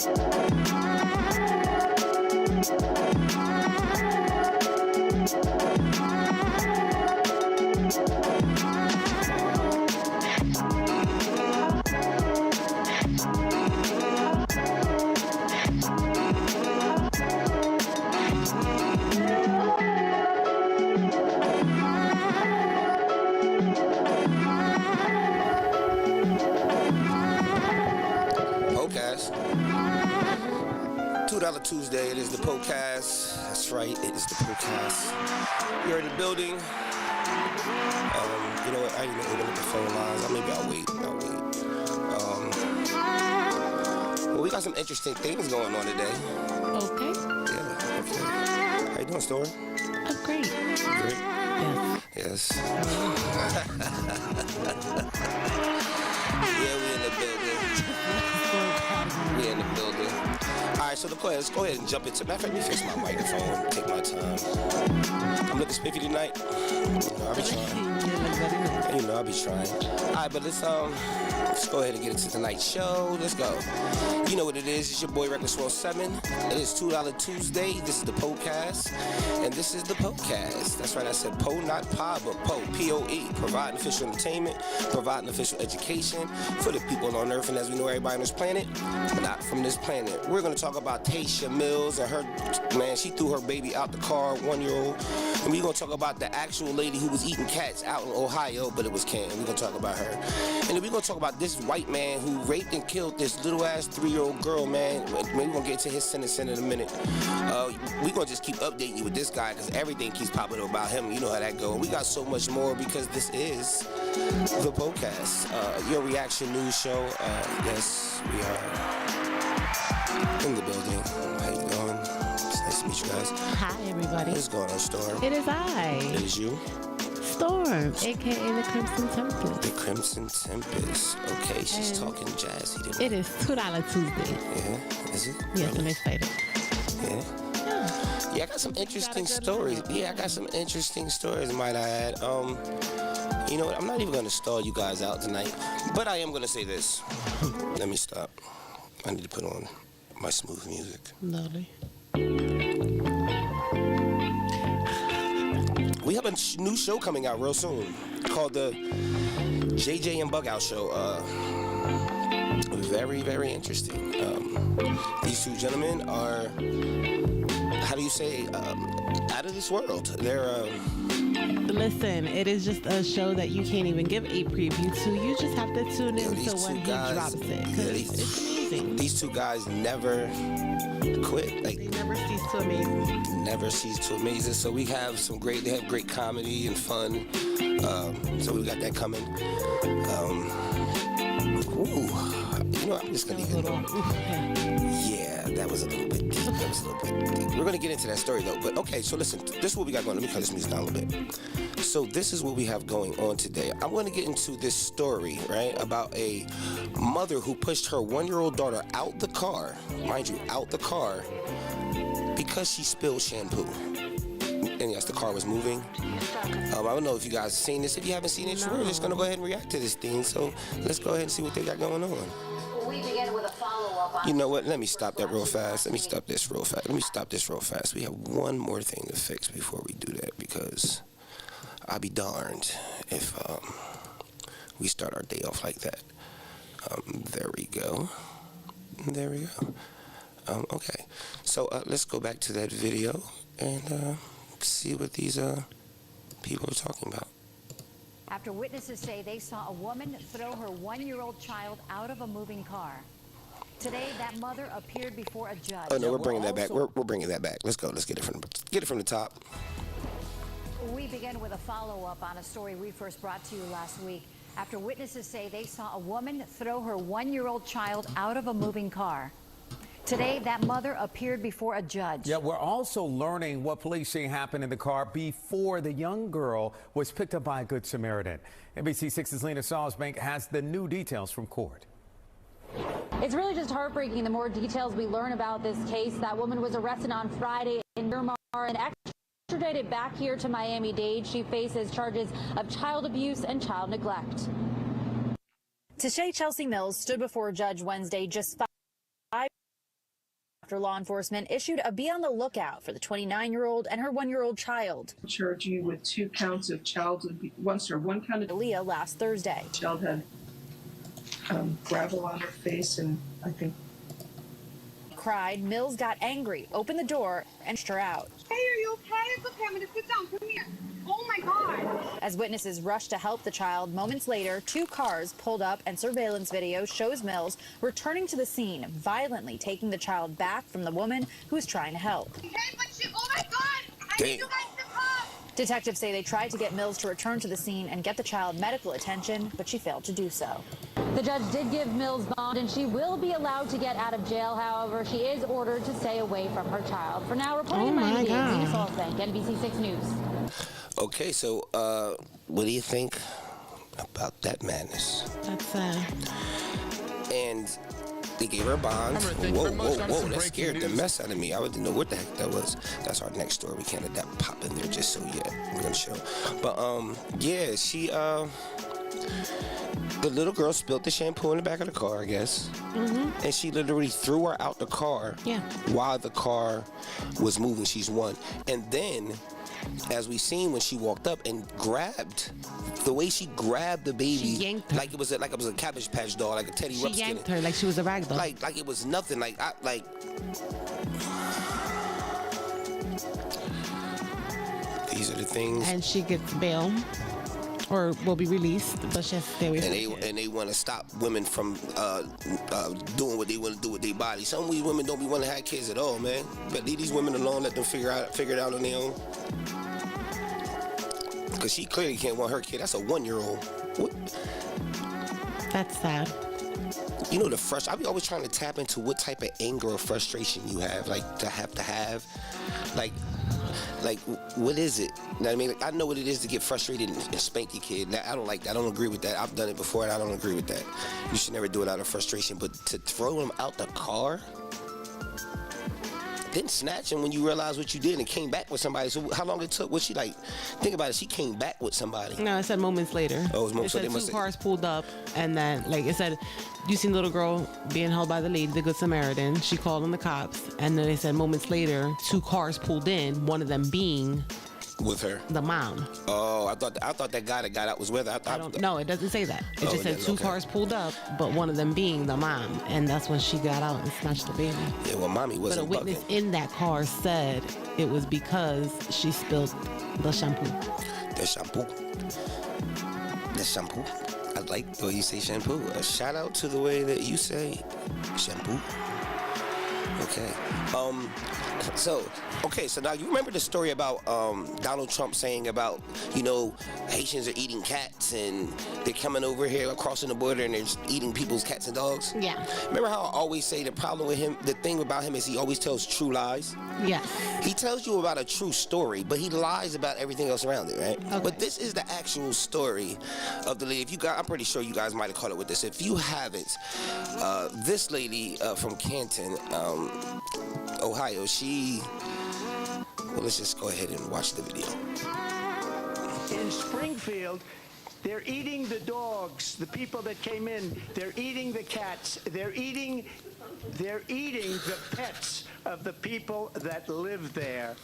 $2 Tuesday, it is the P.O.E. That's right, it is the P.O.E. You're in the building. You know what, I didn't even open up the phone lines. Maybe I'll wait. Well, we got some interesting things going on today. Okay. Yeah, okay. How you doing, Story? I'm great. Great? Yes. Yes. Yeah, we in the building. We in the building. All right, so let's go ahead and jump into. Matter of fact, let me fix my microphone. Take my time. I'm looking spiffy tonight. I'll be trying. I'll be trying. All right, but let's go ahead and get into tonight's show. Let's go. You know what it is. It's your boy Reckless 7. It is $2 Tuesday. This is the P.O.E. And this is the P.O.E. That's right. I said P.O., not POD, but P.O.E. P.O.E. Providing official entertainment, providing official education for the people on Earth, and as we know, everybody on this planet, not from this planet. We're going to talk about Tasha Mills and her, man, she threw her baby out the car, 1-year-old. And we're going to talk about the actual lady who was eating cats out in Ohio, but it was canned. We're going to talk about her. And then we're going to talk about this white man who raped and killed this little-ass 3-year-old girl, man. We're going to get to his sentence in a minute. We're going to just keep updating you with this guy because everything keeps popping up about him. You know how that goes. We got so much more because this is the P.O.E. Your reaction news show. Yes, we are in the building. How you doing? It's nice to meet you guys. Hi, everybody. What's going on, Storm? It is I. It is you? Storm, a.k.a. the Crimson Tempest. The Crimson Tempest. Okay, she's talking jazzy today. It is $2 Tuesday. Yeah, is it? Yes, really? I'm excited. Yeah? Yeah, I got some interesting stories. Yeah, I got some interesting stories, might I add. You know what? I'm not even going to stall you guys out tonight, but I am going to say this. Let me stop. I need to put on my smooth music. Lovely. We have a new show coming out real soon called the JJ and Bug Out Show. Very, very interesting. These two gentlemen are, how do you say, out of this world. They're... Listen, it is just a show that you can't even give a preview to. You just have to tune in to when he drops it. Because it's amazing. These two guys never quit. Like, they never cease to amaze me. Never cease to amaze us. So we have they have great comedy and fun. So we got that coming. You know, I'm just gonna even. Yeah, that was a little bit deep. We're gonna get into that story though. But okay, so listen, this is what we got going. Let me cut this music down a little bit. So this is what we have going on today. I'm going to get into this story, right, about a mother who pushed her 1-year-old daughter out the car, mind you, out the car, because she spilled shampoo. And yes, the car was moving. I don't know if you guys have seen this. If you haven't seen it, we're just going to go ahead and react to this thing. So let's go ahead and see what they got going on. We begin with a follow-up on... You know what? Let me stop that real fast. Let me stop this real fast. We have one more thing to fix before we do that, because I'll be darned if we start our day off like that. There we go. Okay. So let's go back to that video and see what these people are talking about. After witnesses say they saw a woman throw her 1-year-old child out of a moving car. Today, that mother appeared before a judge. Oh no, we're bringing that back. We're bringing that back. Let's go. Let's get it from the top. We begin with a follow-up on a story we first brought to you last week. After witnesses say they saw a woman throw her 1-year-old child out of a moving car. Today, that mother appeared before a judge. Yeah, we're also learning what police say happened in the car before the young girl was picked up by a Good Samaritan. NBC6's Lena Salzbank has the new details from court. It's really just heartbreaking the more details we learn about this case. That woman was arrested on Friday in Miramar and extradited back here to Miami-Dade. She faces charges of child abuse and child neglect. Tasha Chelsea Mills stood before a judge Wednesday just 5 After law enforcement issued a be on the lookout for the 29-year-old and her 1-year-old child. Charge you with 2 counts of child abuse. One count of Leah last Thursday. The child had gravel on her face, and I think Cried. Mills got angry, opened the door, and pushed her out. Hey, are you okay? It's okay. I'm gonna sit down. Come here. Oh my God. As witnesses rushed to help the child, moments later, 2 cars pulled up and surveillance video shows Mills returning to the scene, violently taking the child back from the woman who was trying to help. Hey, but oh my God. I need you guys to come. Detectives say they tried to get Mills to return to the scene and get the child medical attention, but she failed to do so. The judge did give Mills bond, and she will be allowed to get out of jail. However, she is ordered to stay away from her child. For now, reporting in Miami, Lena Salzbank, NBC 6 News. Okay, so what do you think about that madness? That's sad. And they gave her a bond. Whoa, that scared the mess out of me. I didn't know what the heck that was. That's our next story. We can't let that pop in there just so yet. We're gonna show. But yeah, she the little girl spilled the shampoo in the back of the car, I guess. Mm-hmm. And she literally threw her out the car while the car was moving. She's one. And then, as we seen when she walked up and grabbed, the way she grabbed the baby, she yanked her. like it was a Cabbage Patch doll, like a Teddy Ruxpin. She yanked her like she was a rag doll. Like it was nothing. These are the things. And she gets bail, or will be released, but she has to stay away from and they want to stop women from doing what they want to do with their body. Some of these women don't be wanting to have kids at all, man. But leave these women alone, let them figure it out on their own. Because she clearly can't want her kid. That's a 1-year-old. What? That's sad. You know, I be always trying to tap into what type of anger or frustration you have, like to have. Like, what is it? You know what I mean? Like, I know what it is to get frustrated and spank your kid. Now, I don't like that. I don't agree with that. I've done it before, and I don't agree with that. You should never do it out of frustration. But to throw him out the car, then snatch him when you realize what you did and came back with somebody. So how long it took? Was she like? Think about it. She came back with somebody. No, it said moments later. Oh, it was moments. It said 2 cars pulled up, and then it said, you seen the little girl being held by the lady, the Good Samaritan. She called on the cops, and then they said moments later, 2 cars pulled in. One of them being with her, the mom. Oh, I thought that guy that got out was with her. No, it doesn't say that. It just said 2 cars pulled up, but one of them being the mom, and that's when she got out and snatched the baby. Yeah, well, mommy wasn't. But a witness in that car said it was because she spilled the shampoo. The shampoo. I like the way you say shampoo. A shout out to the way that you say shampoo. Okay. So now you remember the story about Donald Trump saying about, Haitians are eating cats and they're coming over here crossing the border and they're just eating people's cats and dogs? Yeah. Remember how I always say the problem with him, the thing about him is he always tells true lies? Yeah. He tells you about a true story, but he lies about everything else around it, right? Okay. But this is the actual story of the lady. I'm pretty sure you guys might have caught it with this. If you haven't, this lady from Canton, Ohio, let's just go ahead and watch the video. In Springfield, they're eating the dogs, the people that came in. They're eating the cats. They're eating the pets of the people that live there.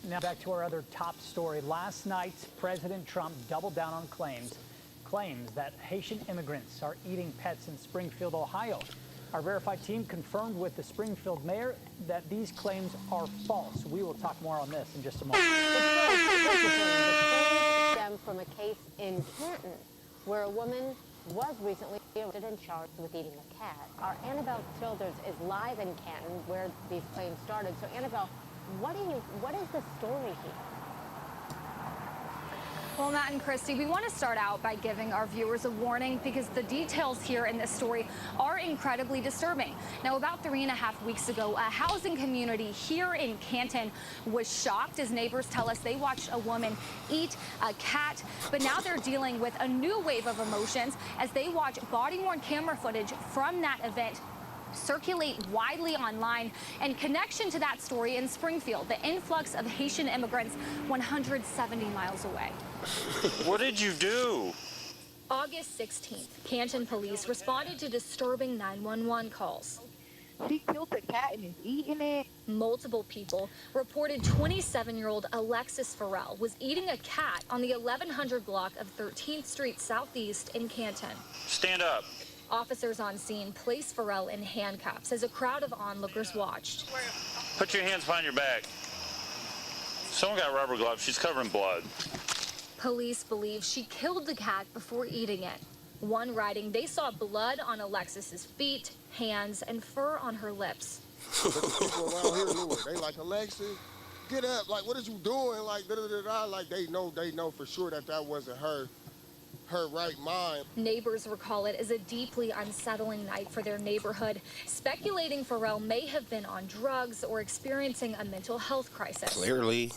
Now back to our other top story. Last night, President Trump doubled down on claims that Haitian immigrants are eating pets in Springfield, Ohio. Our verified team confirmed with the Springfield mayor that these claims are false. We will talk more on this in just a moment. The claims stem from a case in Canton where a woman was recently arrested and charged with eating a cat. Our Annabelle Childers is live in Canton where these claims started. So Annabelle, what is the story here? Well, Matt and Christy, we want to start out by giving our viewers a warning because the details here in this story are incredibly disturbing. Now, about 3.5 weeks ago, a housing community here in Canton was shocked as neighbors tell us they watched a woman eat a cat. But now they're dealing with a new wave of emotions as they watch body-worn camera footage from that event circulate widely online. In connection to that story in Springfield, the influx of Haitian immigrants 170 miles away. What did you do? August 16th, Canton police responded to disturbing 911 calls. She killed the cat and is eating it. Multiple people reported 27-year-old Alexis Farrell was eating a cat on the 1100 block of 13th Street Southeast in Canton. Stand up. Officers on scene placed Farrell in handcuffs as a crowd of onlookers watched. Put your hands behind your back. Someone got rubber gloves. She's covered in blood. Police believe she killed the cat before eating it. One writing, they saw blood on Alexis's feet, hands, and fur on her lips. But the people around here knew it. They like, Alexis, get up. Like, what is you doing? Like, da-da-da-da. Like, they know for sure that wasn't her right mind. Neighbors recall it as a deeply unsettling night for their neighborhood, speculating Farrell may have been on drugs or experiencing a mental health crisis. Clearly.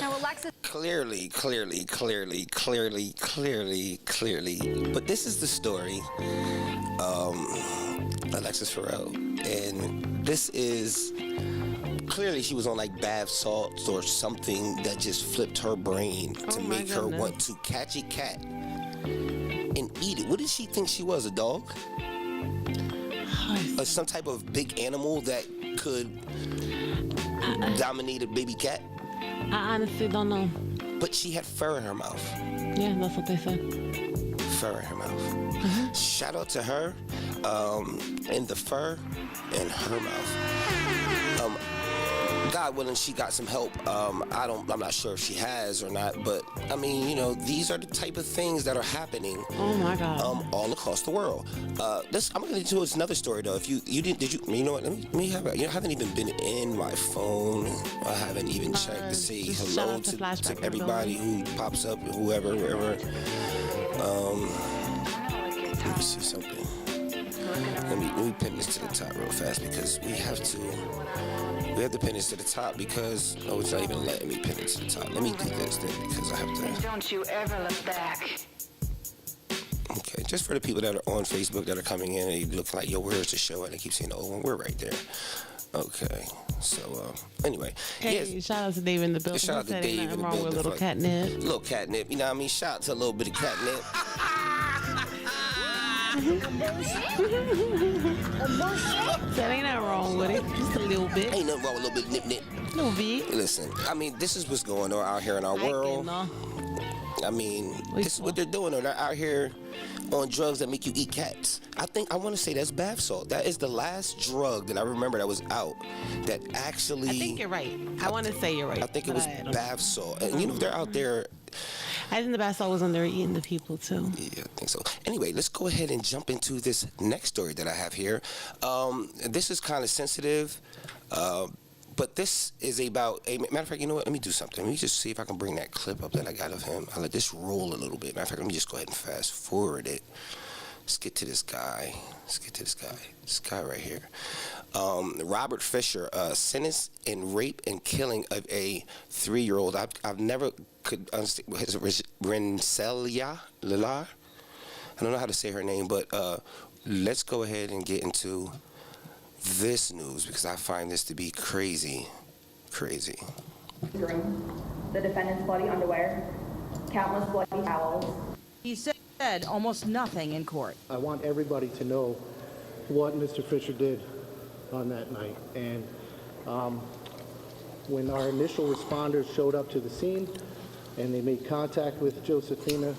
Now, Alexis... Clearly. But this is the story. Alexis Farrell. And this is... Clearly she was on like bath salts or something that just flipped her brain to make her want to catch a cat and eat it. What did she think she was, a dog? Or some type of big animal that could dominate a baby cat? I honestly don't know. But she had fur in her mouth. Yeah, that's what they said. Fur in her mouth. Shout out to her and the fur in her mouth. God willing, she got some help. I'm not sure if she has or not, but I mean, you know, these are the type of things that are happening. Oh my God. All across the world. I'm going to do another story though. If you know what? Let me have it. I haven't even been in my phone. I haven't even checked to say hello to everybody who pops up, whoever, wherever. Let me see something. Let me pin this to the top real fast because we have to pin this to the top because it's not even letting me pin it to the top. Let me do this then because I have to. And don't you ever look back. Okay, just for the people that are on Facebook that are coming in and they look like, yo, where's the show? And they keep saying, oh, we're right there. Okay, so anyway. Hey, yes. Shout out to Dave in the building. Shout out to Dave in the building. With a little catnip. Little catnip, you know what I mean? Shout out to a little bit of catnip. That ain't nothing wrong with it. Just a little bit. Ain't nothing wrong with a little bit nip. No bit. Listen, I mean, this is what's going on out here in our world. I mean, this is what they're doing. They're out here on drugs that make you eat cats. I want to say that's bath salt. That is the last drug that I remember that was out that actually... I think you're right. I want to say you're right. I think it was bath salt. And, you know, they're out there... I think the bath salt was on there eating the people, too. Yeah, I think so. Anyway, let's go ahead and jump into this next story that I have here. This is kind of sensitive. But this is about a matter of fact, you know what? Let me do something. Let me just see if I can bring that clip up that I got of him. I'll let this roll a little bit. Matter of fact, let me just go ahead and fast forward it. Let's get to this guy. This guy right here. Robert Fisher, sentenced in rape and killing of a 3-year-old. I've never could understand. Rencelia Lilar. I don't know how to say her name, but let's go ahead and get into this news because I find this to be crazy. The defendant's bloody underwear, countless bloody towels. He said almost nothing in court. I want everybody to know what Mr. Fisher did on that night. And when our initial responders showed up to the scene and they made contact with Josephina,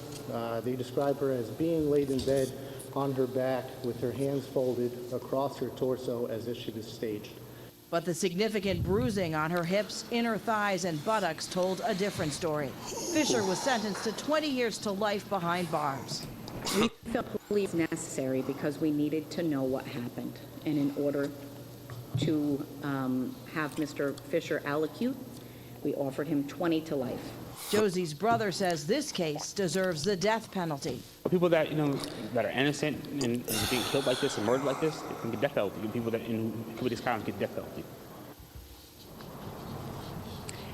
they described her as being laid in bed on her back with her hands folded across her torso as if she was staged. But the significant bruising on her hips, inner thighs, and buttocks told a different story. Fisher was sentenced to 20 years to life behind bars. We felt police necessary because we needed to know what happened. And in order to have Mr. Fisher allocute, we offered him 20 to life. Josie's brother says this case deserves the death penalty. People that, that are innocent and being killed like this and murdered like this, they can get death penalty. People that commit these crimes get death penalty.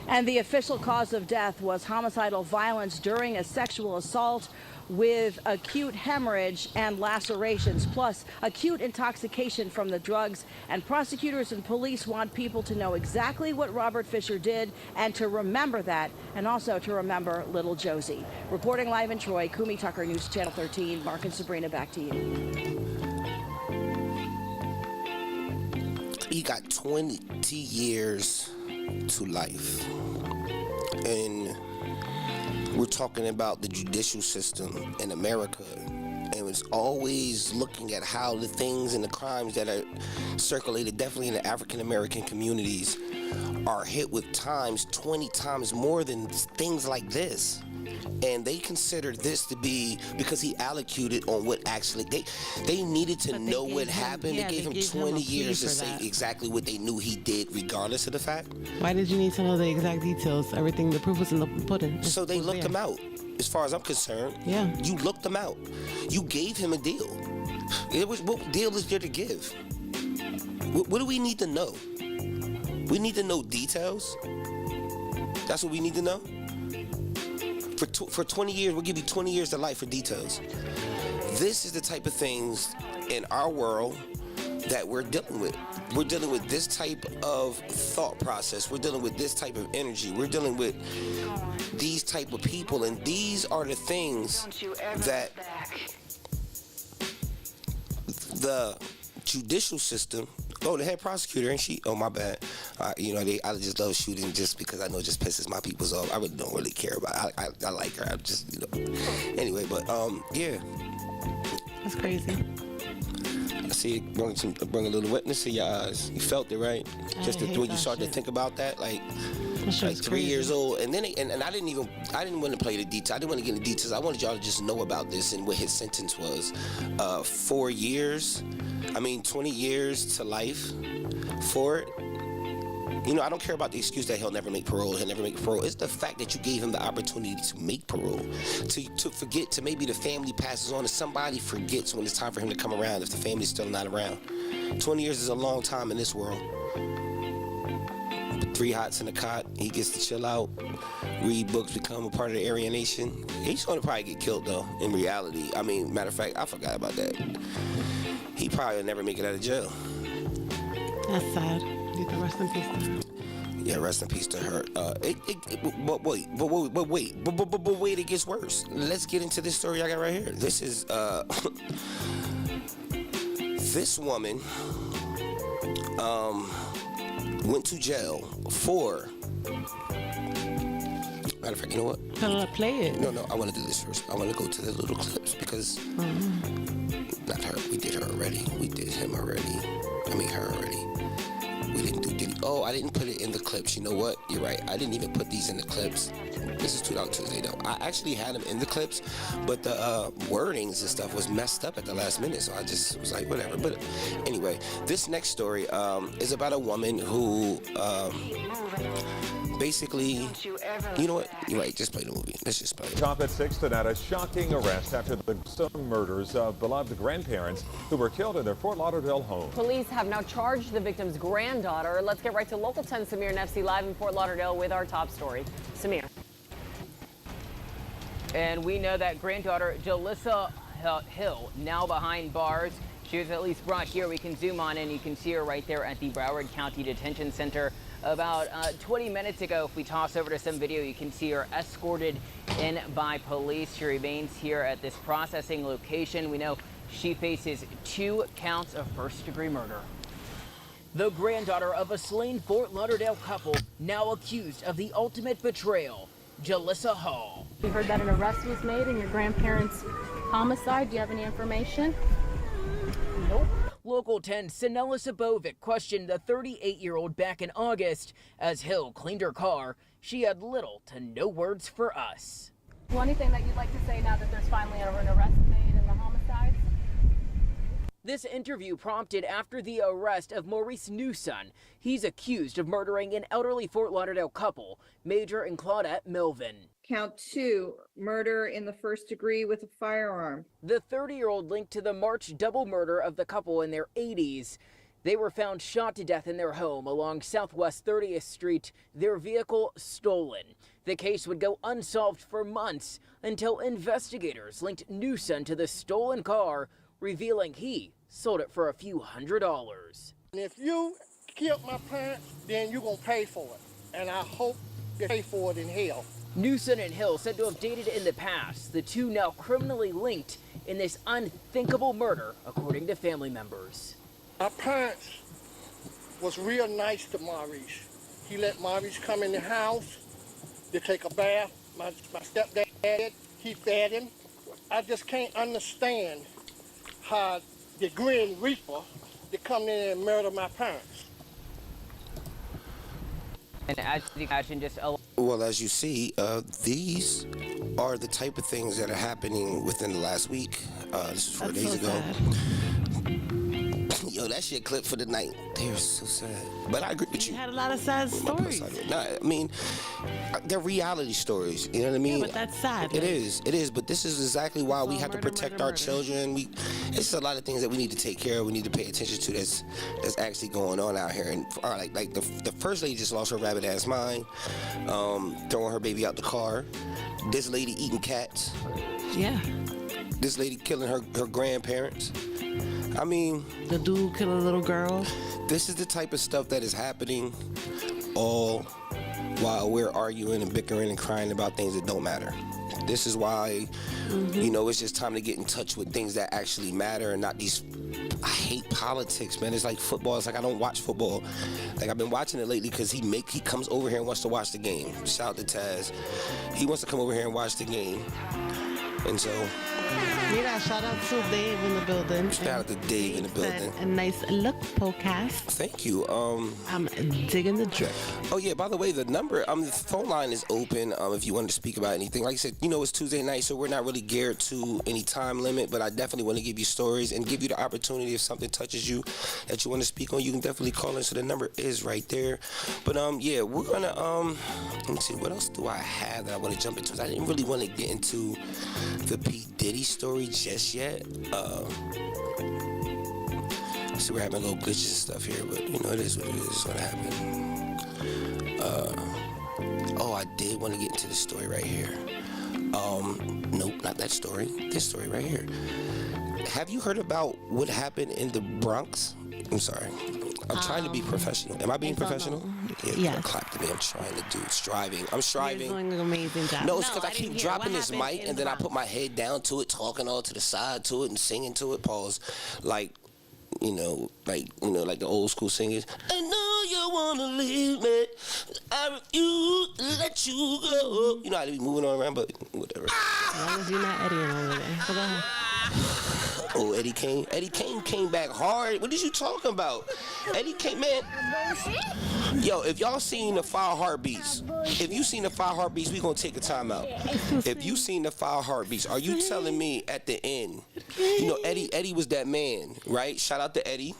And the official cause of death was homicidal violence during a sexual assault with acute hemorrhage and lacerations, plus acute intoxication from the drugs. And prosecutors and police want people to know exactly what Robert Fisher did and to remember that, and also to remember little Josie. Reporting live in Troy, Kumi Tucker, News Channel 13. Mark and Sabrina, back to you. he got 20 years to life. And we're talking about the judicial system in America. And it's always looking at how the things and the crimes that are circulated, definitely in the African American communities, are hit with 20 times more than things like this. And they considered this to be, because he allocated on what actually, they needed to know what happened. Yeah, they gave him 20 years to say exactly what they knew he did, regardless of the fact. Why did you need to know the exact details? Everything, the proof was in the pudding. So they looked him out. As far as I'm concerned, yeah, you looked him out. You gave him a deal. What deal is there to give? What do we need to know? We need to know details. That's what we need to know. For 20 years, we'll give you 20 years to life for details. This is the type of things in our world that we're dealing with. We're dealing with this type of thought process. We're dealing with this type of energy. We're dealing with these type of people, and these are the things that the judicial system. Oh, the head prosecutor, ain't she? Oh, my bad. I just love shooting just because I know it just pisses my peoples off. I really don't really care about it. I like her. I just, Anyway, but, yeah. That's crazy. I see it bring a little wetness to your eyes. You felt it, right? Just when you start to think about that, like 3 years old, and then I didn't want to play the details. I didn't want to get into details. I wanted y'all to just know about this and what his sentence was. 4 years. 20 years to life for it. I don't care about the excuse that he'll never make parole. He'll never make parole. It's the fact that you gave him the opportunity to make parole. To forget, to maybe the family passes on, and somebody forgets when it's time for him to come around if the family's still not around. 20 years is a long time in this world. 3 hots in the cot, he gets to chill out, read books, become a part of the Aryan Nation. He's going to probably get killed, though, in reality. Matter of fact, I forgot about that. He probably will never make it out of jail. That's sad. You can rest in peace to her. Yeah, rest in peace to her. But wait, it gets worse. Let's get into this story I got right here. This is, this woman, went to jail for, matter of fact, you know what? Play it. No, I want to do this first. I want to go to the little clips because, not her, we did her already. We did him already. Her already. We didn't do Diddy. Oh, I didn't put it in the clips. You know what? You're right. I didn't even put these in the clips. This is 2 Tuesday, though. I actually had them in the clips, but the wordings and stuff was messed up at the last minute, so I just was like, whatever. But anyway, this next story is about a woman who basically, you know what? You're right. Just play the movie. Let's just play it. Top at 6 tonight, a shocking arrest after the gruesome murders of beloved grandparents who were killed in their Fort Lauderdale home. Police have now charged the victim's granddaughter. Let's get right to Local 10 Samir Nefsi live in Fort Lauderdale with our top story. Samir. And we know that granddaughter Jalissa Hill now behind bars. She was at least brought here. We can zoom on and you can see her right there at the Broward County Detention Center. About 20 minutes ago, if we toss over to some video, you can see her escorted in by police. She remains here at this processing location. We know she faces 2 counts of first-degree murder. The granddaughter of a slain Fort Lauderdale couple now accused of the ultimate betrayal, Jalissa Hall. We heard that an arrest was made in your grandparents' homicide. Do you have any information? Nope. Local 10 Sinella Sabovic questioned the 38-year-old back in August. As Hill cleaned her car, she had little to no words for us. Well, anything that you'd like to say now that there's finally an arrest made in the homicides? This interview prompted after the arrest of Maurice Newson. He's accused of murdering an elderly Fort Lauderdale couple, Major and Claudette Melvin. Count 2, murder in the first degree with a firearm. The 30-year-old linked to the March double murder of the couple in their 80s. They were found shot to death in their home along Southwest 30th Street, their vehicle stolen. The case would go unsolved for months until investigators linked Newson to the stolen car, revealing he sold it for a few $100s. And if you killed my parents, then you're going to pay for it. And I hope you pay for it in hell. Newson and Hill said to have dated in the past. The two now criminally linked in this unthinkable murder, according to family members. My parents was real nice to Maurice. He let Maurice come in the house to take a bath. My stepdad did. He fed him. I just can't understand how the Grim Reaper to come in and murder my parents. And as you can imagine, just a Well, as you see, these are the type of things that are happening within the last week. This is 4 days ago. Yo, that shit clip for the night. They're so sad. But I agree with you. You had a lot of sad stories. No, I mean, they're reality stories. You know what I mean? Yeah, but that's sad. It is. But this is exactly why we have to protect our children. It's a lot of things that we need to take care of. We need to pay attention to that's actually going on out here. And like the first lady just lost her rabbit ass mind, throwing her baby out the car. This lady eating cats. Yeah. This lady killing her grandparents. I mean, the dude killing a little girl. This is the type of stuff that is happening all while we're arguing and bickering and crying about things that don't matter. This is why, you know, it's just time to get in touch with things that actually matter and not these. I hate politics, man. It's like football. It's like I don't watch football. Like I've been watching it lately because he comes over here and wants to watch the game. Shout out to Taz. He wants to come over here and watch the game. And so, yeah, shout out to Dave in the building. Shout out to Dave in the building. A nice look podcast. Thank you. I'm digging the drip. Oh yeah, by the way, the number, the phone line is open. If you wanted to speak about anything, like I said, you know, it's Tuesday night, so we're not really geared to any time limit. But I definitely want to give you stories and give you the opportunity if something touches you that you want to speak on. You can definitely call in. So the number is right there. But yeah, we're gonna let me see, what else do I have that I want to jump into? I didn't really want to get into the P. Diddy story just yet. So we're having little glitches and stuff here, but you know, it is what it is. It's gonna happen. I did want to get into this story right here. Nope, not that story. This story right here. Have you heard about what happened in the Bronx? I'm sorry. I'm trying to be professional. Am I being professional? Yeah. Clap to me. I'm trying to do striving. I'm striving. You're doing an amazing job. No, it's because I keep dropping this mic and then I put my head down to it, talking all to the side to it and singing to it. Pause. Like the old school singers. I know you wanna leave me. I refuse to let you go. You know how to be moving on around, but whatever. As long as you're not Eddie over there. Go ahead. Oh, Eddie Kane. Eddie Kane came back hard. What is you talking about? Eddie Kane, man. Yo, if y'all seen the 5 Heartbeats, if you seen the 5 Heartbeats, we gonna take a time out. If you seen the 5 Heartbeats, are you telling me at the end, you know, Eddie was that man, right? Shout out to Eddie.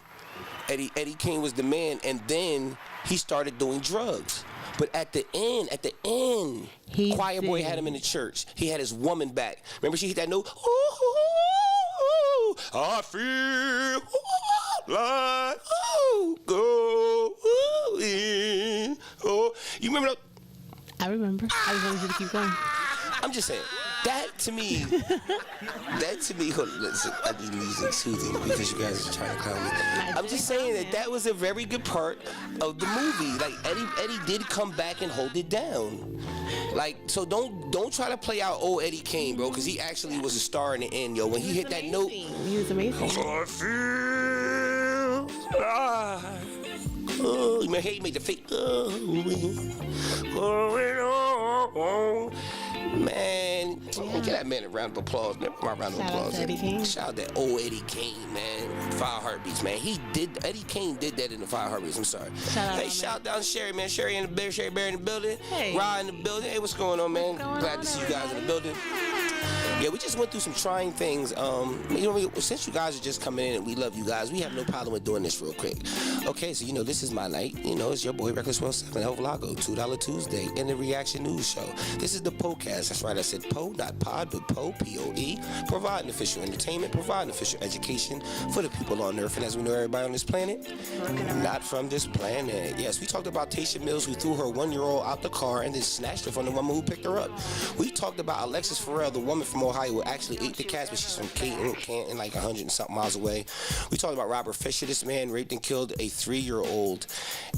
Eddie Kane was the man, and then he started doing drugs. But at the end, Choir Boy had him in the church. He had his woman back. Remember she hit that note? I feel like go in. You remember that? I remember. I just wanted you to keep going. I'm just saying. That to me, listen, I just using soothing because you guys are trying to clown me. I'm just saying that was a very good part of the movie. Like Eddie did come back and hold it down. Like, so don't try to play out old Eddie Kane, bro, because he actually was a star in the end, yo. When he hit that note, he was amazing. I feel you made the fake going on. Man, get that man a round of applause. Man, my round of applause. Shout out that old Eddie Kane, man. 5 Heartbeats, man. Eddie Kane did that in the 5 Heartbeats. I'm sorry. Shout out to Sherry, man. Sherry in the building. Sherry Bear in the building. Hey. Rod in the building. Hey, what's going on, man? Glad to see you guys in the building. Yeah, we just went through some trying things. Since you guys are just coming in and we love you guys, we have no problem with doing this real quick. Okay, so this is my night. It's your boy Reckless 7 El Vlago, $2 Tuesday, in the Reaction News Show. This is the P.O.E.cast. That's right, I said P.O.E., not pod, but P.O.E., P.O.E., providing official entertainment, providing official education for the people on Earth. And as we know, everybody on this planet, not from this planet. Yes, we talked about Tasha Mills, who threw her 1-year-old out the car and then snatched her from the woman who picked her up. We talked about Alexis Farrell, the woman from Ohio Ohio, actually ate the cats, but she's from Canton, like 100 and something miles away. We talked about Robert Fisher. This man raped and killed a 3-year-old,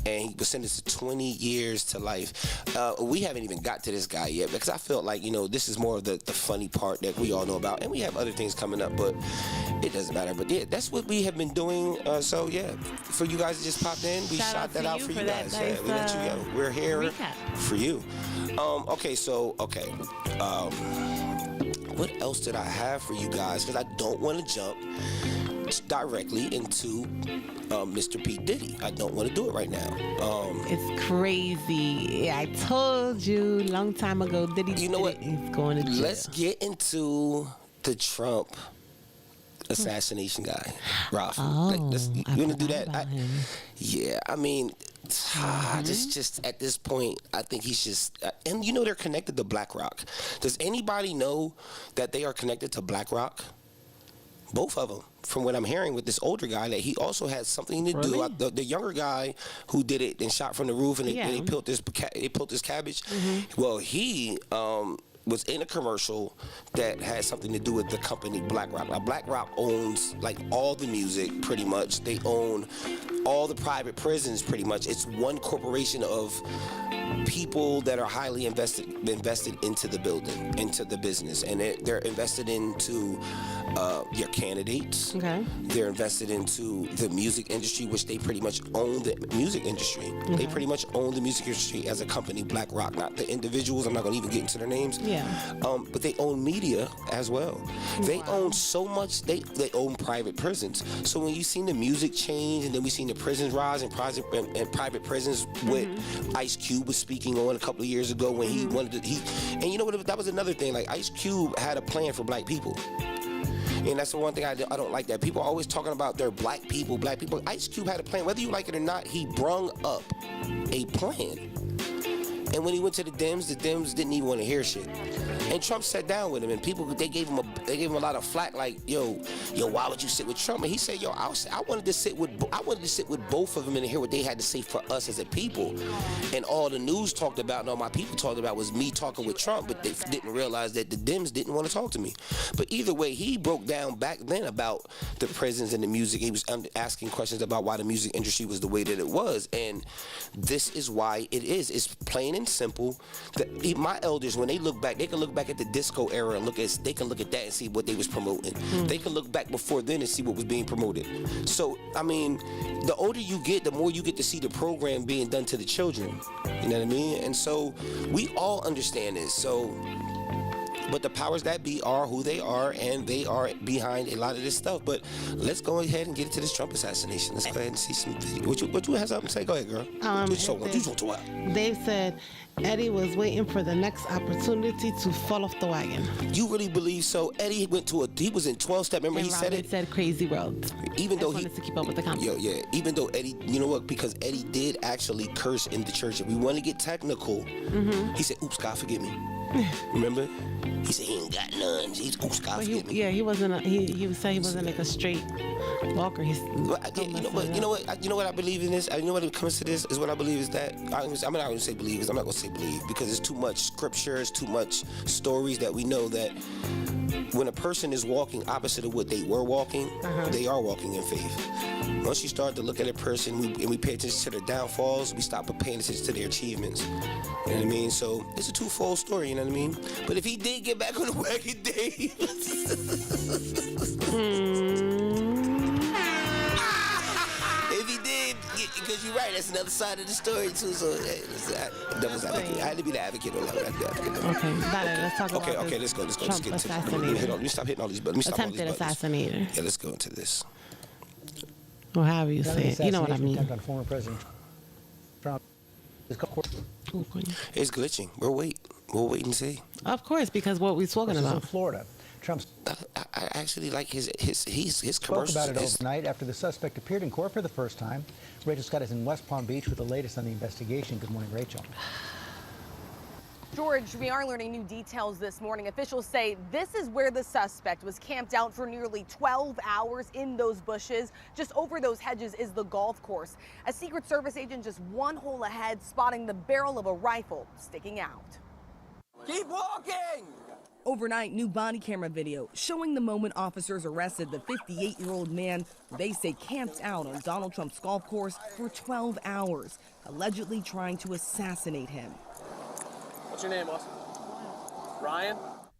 and he was sentenced to 20 years to life. We haven't even got to this guy yet, because I felt like, this is more of the funny part that we all know about, and we have other things coming up, but it doesn't matter. But yeah, that's what we have been doing. So yeah, for you guys that just popped in, we shot that out for you guys. Yeah, we let you go. We're here for you. What else did I have for you guys? Because I don't want to jump directly into Mr. P. Diddy. I don't want to do it right now. It's crazy. I told you long time ago, Diddy. You know what? He's going to jail. Let's get into the Trump assassination guy, Ralph. You want to do that? Yeah, I mean, just at this point, I think he's just, and they're connected to BlackRock. Does anybody know that they are connected to BlackRock? Both of them, from what I'm hearing with this older guy, that he also had something to do. The younger guy who did it and shot from the roof and they peeled this cabbage. Well, he was in a commercial that had something to do with the company BlackRock. Now, BlackRock owns like all the music, pretty much. They own all the private prisons, pretty much. It's one corporation of people that are highly invested into the building, into the business, and they're invested into your candidates. Okay. They're invested into the music industry, which they pretty much own the music industry. Okay. They pretty much own the music industry as a company, BlackRock, not the individuals. I'm not going to even get into their names. Yeah. But they own media as well. They own so much. They own private prisons. So when you seen the music change, and then we seen the prisons rise and private prisons with Ice Cube was speaking on a couple of years ago when he wanted to, and you know what, that was another thing, like Ice Cube had a plan for black people. And that's the one thing I don't like, that people are always talking about their black people. Ice Cube had a plan, whether you like it or not. He brung up a plan. And when he went to the Dems didn't even want to hear shit. And Trump sat down with him, and people they gave him a lot of flack, like, yo, why would you sit with Trump? And he said, I wanted to sit with both of them and hear what they had to say for us as a people. And all the news talked about, and all my people talked about, was me talking with Trump, but they didn't realize that the Dems didn't want to talk to me. But either way, he broke down back then about the prisons and the music. He was asking questions about why the music industry was the way that it was, and this is why it is. It's plain and simple. My elders, when they look back, they can look back at the disco era and they can look at that and see what they was promoting. They can look back before then and see what was being promoted. So, I mean, the older you get, the more you get to see the program being done to the children. You know what I mean? And so we all understand this. So, but the powers that be are who they are, and they are behind a lot of this stuff. But let's go ahead and get into this Trump assassination. Let's go ahead and see some video. What you have something to say? Go ahead, girl. Dave said Eddie was waiting for the next opportunity to fall off the wagon. You really believe so? Eddie he was in 12-step. Remember, he said it? Said crazy world. Even though he wanted to keep up with the conversation. Yeah. Even though Eddie, you know what? Because Eddie did actually curse in the church. If we want to get technical, he said, "Oops, God, forgive me." Remember? He said he ain't got none. He's "Oops, God, forgive me." Yeah, he wasn't. He said he wasn't like a straight walker. You know what I believe in this. You know what it comes to this is what I believe is that I'm not going to say believe. I'm not going to say believe because it's too much scripture, it's too much stories that we know that when a person is walking opposite of what they were walking, they are walking in faith. Once you start to look at a person and we pay attention to their downfalls, we stop paying attention to their achievements. You know what I mean? So it's a twofold story, you know what I mean? But if he did get back on the wagon, Dave. If he did, because you're right, that's another side of the story too. So I had to be the advocate on that. Okay, let's talk about Okay, let's go. Let's get into it. Let me stop hitting all these buttons. Attempted assassinator. Yeah, let's go into this. Or however you say it. You know what I mean. On former President Trump. It's glitching. We'll wait and see. Of course, because what we're talking about. In Florida, Trump's. I actually like his commercials. Spoke about it overnight after the suspect appeared in court for the first time. Rachel Scott is in West Palm Beach with the latest on the investigation. Good morning, Rachel. George, we are learning new details this morning. Officials say this is where the suspect was camped out for nearly 12 hours in those bushes. Just over those hedges is the golf course. A Secret Service agent just one hole ahead, spotting the barrel of a rifle sticking out. Keep walking! Overnight, new body camera video showing the moment officers arrested the 58-year-old man who they say camped out on Donald Trump's golf course for 12 hours, allegedly trying to assassinate him. What's your name, boss? Ryan?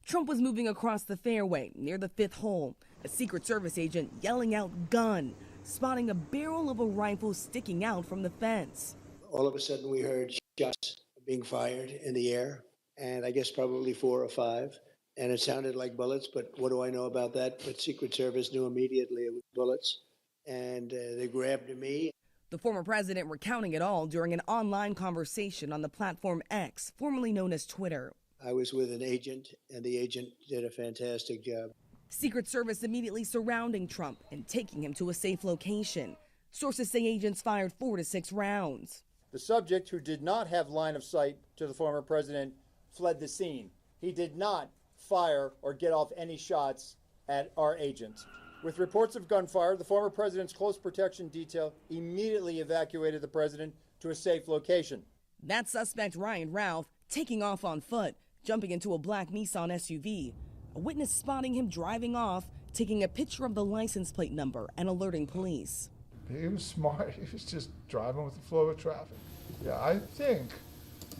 Trump was moving across the fairway near the 5th hole. A Secret Service agent yelling out "gun," spotting a barrel of a rifle sticking out from the fence. All of a sudden we heard shots being fired in the air, and I guess probably 4 or 5. And it sounded like bullets, but what do I know about that? But Secret Service knew immediately it was bullets, and they grabbed me. The former president recounting it all during an online conversation on the platform X, formerly known as Twitter. I was with an agent, and the agent did a fantastic job. Secret Service immediately surrounding Trump and taking him to a safe location. Sources say agents fired 4 to 6 rounds. The subject, who did not have line of sight to the former president, fled the scene. He did not fire or get off any shots at our agents. With reports of gunfire, the former president's close protection detail immediately evacuated the president to a safe location. That suspect, Ryan Ralph, taking off on foot, jumping into a black Nissan SUV. A witness spotting him driving off, taking a picture of the license plate number and alerting police. He was smart. He was just driving with the flow of traffic. Yeah, I think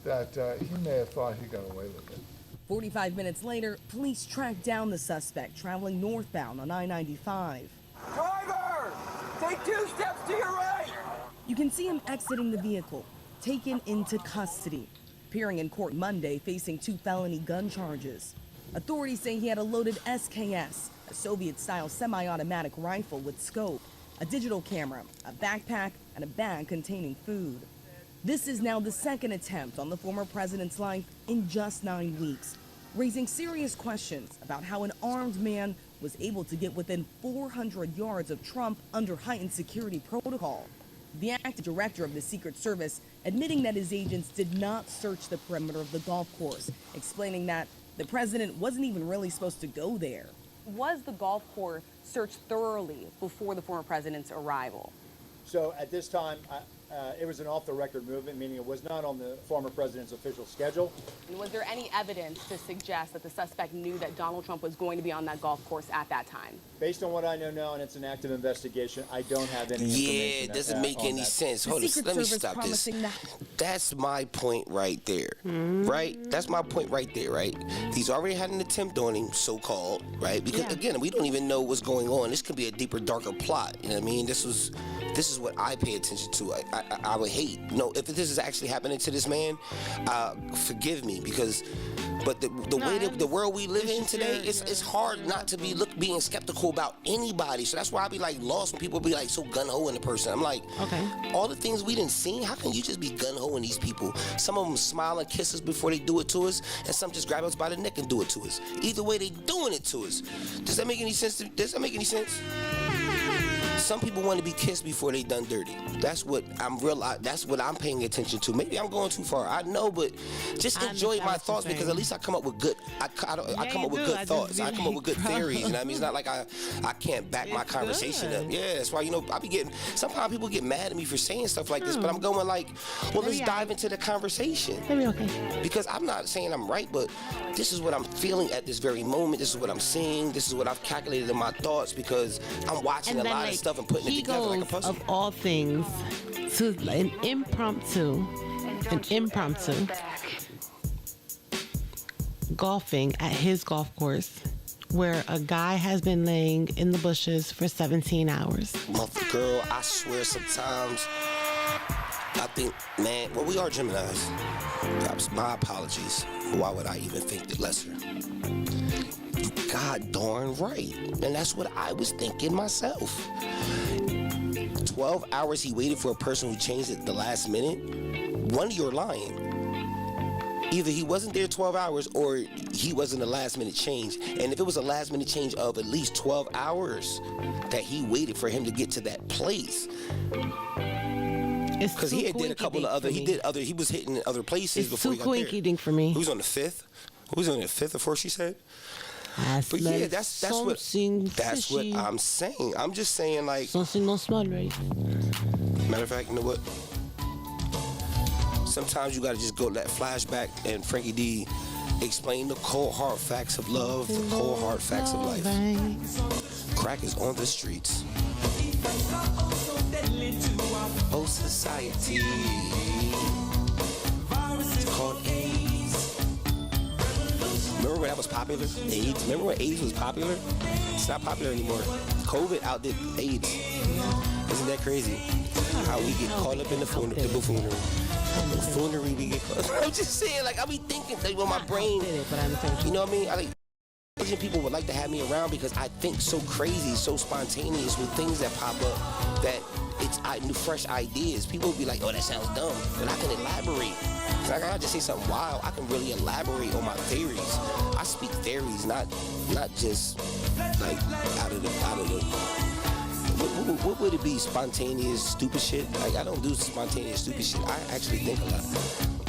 that he may have thought he got away with it. 45 minutes later, police tracked down the suspect traveling northbound on I-95. Driver! Take 2 steps to your right! You can see him exiting the vehicle, taken into custody. Appearing in court Monday, facing 2 felony gun charges. Authorities say he had a loaded SKS, a Soviet-style semi-automatic rifle with scope, a digital camera, a backpack, and a bag containing food. This is now the second attempt on the former president's life in just 9 weeks, raising serious questions about how an armed man was able to get within 400 yards of Trump under heightened security protocol. The acting director of the Secret Service admitting that his agents did not search the perimeter of the golf course, explaining that the president wasn't even really supposed to go there. Was the golf course searched thoroughly before the former president's arrival? So at this time, it was an off-the-record movement, meaning it was not on the former president's official schedule. And was there any evidence to suggest that the suspect knew that Donald Trump was going to be on that golf course at that time? Based on what I know now, and it's an active investigation, I don't have any information. Yeah, it doesn't make any sense. Hold on, let me stop this. That's my point right there, right? That's my point right there, right? He's already had an attempt on him, so-called, right? Because, again, we don't even know what's going on. This could be a deeper, darker plot, you know what I mean? This is what I pay attention to. I would hate, if this is actually happening to this man, forgive me, but the way that the world we live in today, it's hard not to be being skeptical about anybody. So that's why I be like lost when people be like so gun-ho in the person. I'm like, all the things we didn't see, how can you just be gun-ho in these people? Some of them smile and kiss us before they do it to us, and some just grab us by the neck and do it to us. Either way, they doing it to us. Does that make any sense? Does that make any sense? Some people want to be kissed before they done dirty. That's what I'm paying attention to. Maybe I'm going too far. I know, but just enjoy my thoughts, because at least I come up with good. I come up with good thoughts. I come up with good theories. You know what I mean? It's not like I can't back my conversation up. Yeah, that's why I be getting. Sometimes people get mad at me for saying stuff like this, but I'm going like, well, let's dive into the conversation. Because I'm not saying I'm right, but this is what I'm feeling at this very moment. This is what I'm seeing. This is what I've calculated in my thoughts, because I'm watching a lot of stuff and putting it together like a puzzle. Of all things, to an impromptu golfing at his golf course, where a guy has been laying in the bushes for 17 hours. Girl, I swear sometimes I think, man, well, we are Geminis. My apologies. Why would I even think that lesser? You God darn right. And that's what I was thinking myself. 12 hours he waited for a person who changed it at the last minute. One, you're lying. Either he wasn't there 12 hours or he wasn't a last minute change. And if it was a last minute change of at least 12 hours that he waited for him to get to that place. Because he did a couple of other, he was hitting other places before he got there. It's too coinky for me. Who's on the 5th? Who's on the 5th or 4th, she said? But yeah, that's what I'm saying. I'm just saying, like, matter of fact, you know what? Sometimes you gotta just go that flashback, and Frankie D Explain the cold hard facts of love, the cold hard facts of life. Crack is on the streets. Oh, society. It's called AIDS. Remember when that was popular? AIDS? Remember when AIDS was popular? It's not popular anymore. COVID outdid AIDS. Isn't that crazy? How we get caught up in the buffoonery. Buffoonery we get caught up. I'm just saying, like, I be thinking, like, with my brain. You know what I mean? I like people would like to have me around because I think so crazy, so spontaneous with things that pop up that it's new, fresh ideas. People would be like, oh, that sounds dumb. But I can elaborate. Like, I just say something wild. I can really elaborate on my theories. I speak theories, not just like out of the. What would it be? Spontaneous, stupid shit? Like, I don't do spontaneous, stupid shit. I actually think a lot.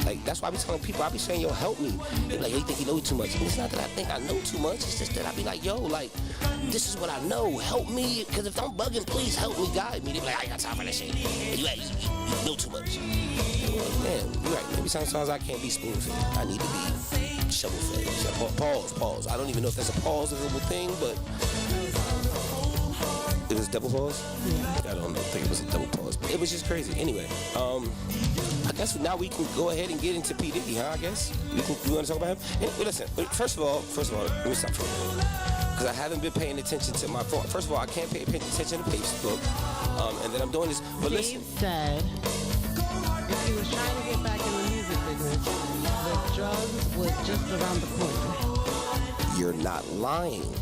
Like, that's why I be telling people, I be saying, yo, help me. They be like, yo, you think you know too much? And it's not that I think I know too much. It's just that I be like, yo, like, this is what I know. Help me. Because if I'm bugging, please help me, guide me. They be like, I ain't got time for that shit. You know too much. Man, you're right. Maybe sometimes I can't be spoon-fed. I need to be shovel-fed. Pause. I don't even know if that's a pause-able thing, but it was double pause? Yeah. I don't think it was a double pause. But it was just crazy. Anyway, I guess now we can go ahead and get into P. Diddy, huh? I guess we want to talk about him. And, listen, first of all, let me stop for a minute because I haven't been paying attention to my phone. First of all, I can't pay attention to Facebook, and then I'm doing this. But listen, said if he was trying to get back in the music business, the drugs was just around the corner. You're not lying.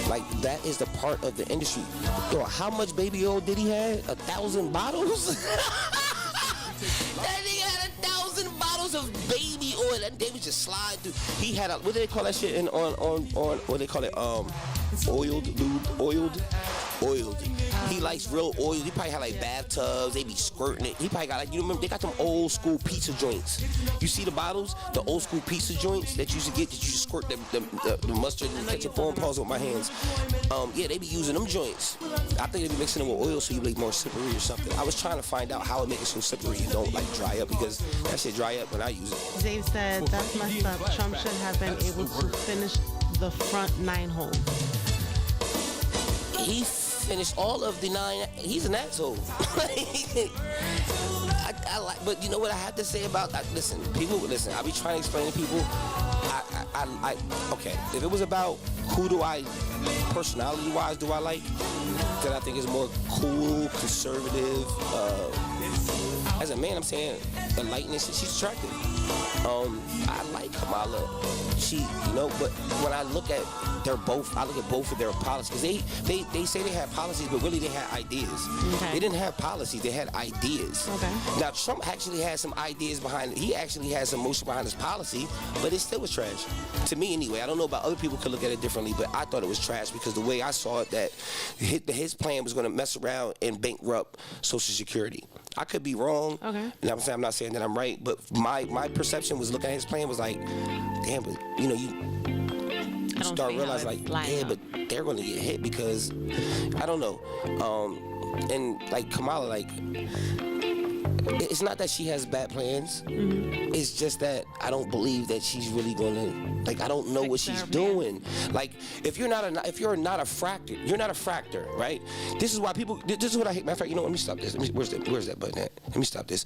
Like, that is the part of the industry. Yo, how much baby oil did he have? 1,000 bottles? That nigga had 1,000 bottles of baby oil. That day was just slide through. He had what do they call that shit on what do they call it? Oiled. He likes real oil. He probably had like bathtubs. They be squirting it. He probably got like, you remember, they got them old school pizza joints. You see the bottles? The old school pizza joints that you used to get, that you just squirt the mustard and ketchup on. Pause with my hands. Yeah, they be using them joints. I think they be mixing them with oil so you be more slippery or something. I was trying to find out how it makes it so slippery you don't like dry up, because that shit dry up when I use it. Dave said that's messed up. Trump should have been able to finish the front 9 holes. He finished all of the 9. He's an asshole. I like, but you know what I have to say about that? Listen. I be trying to explain to people. Okay, if it was about who do I, personality-wise, do I like, that I think is more cool, conservative. As a man, I'm saying enlightened. She's attractive. I like Kamala. But when I look at both of their policies. They say they have policies, but really they had ideas. Okay. They didn't have policies, they had ideas. Okay. Now, Trump actually had some ideas behind it. He actually had some motion behind his policy, but it still was trash. To me, anyway. I don't know about other people could look at it differently, but I thought it was trash because the way I saw it, that his plan was going to mess around and bankrupt Social Security. I could be wrong. Okay. And I'm not saying that I'm right, but my perception was looking at his plan was like, damn, but you start realizing like, yeah, but they're going to get hit because I don't know. And like Kamala, like, it's not that she has bad plans. Mm-hmm. It's just that I don't believe that she's really going to, like, I don't know what she's doing. Like, if you're not a fractor, you're not a fractor, right? This is why people, this is what I hate. Matter of fact, let me stop this. Where's that button at? Let me stop this.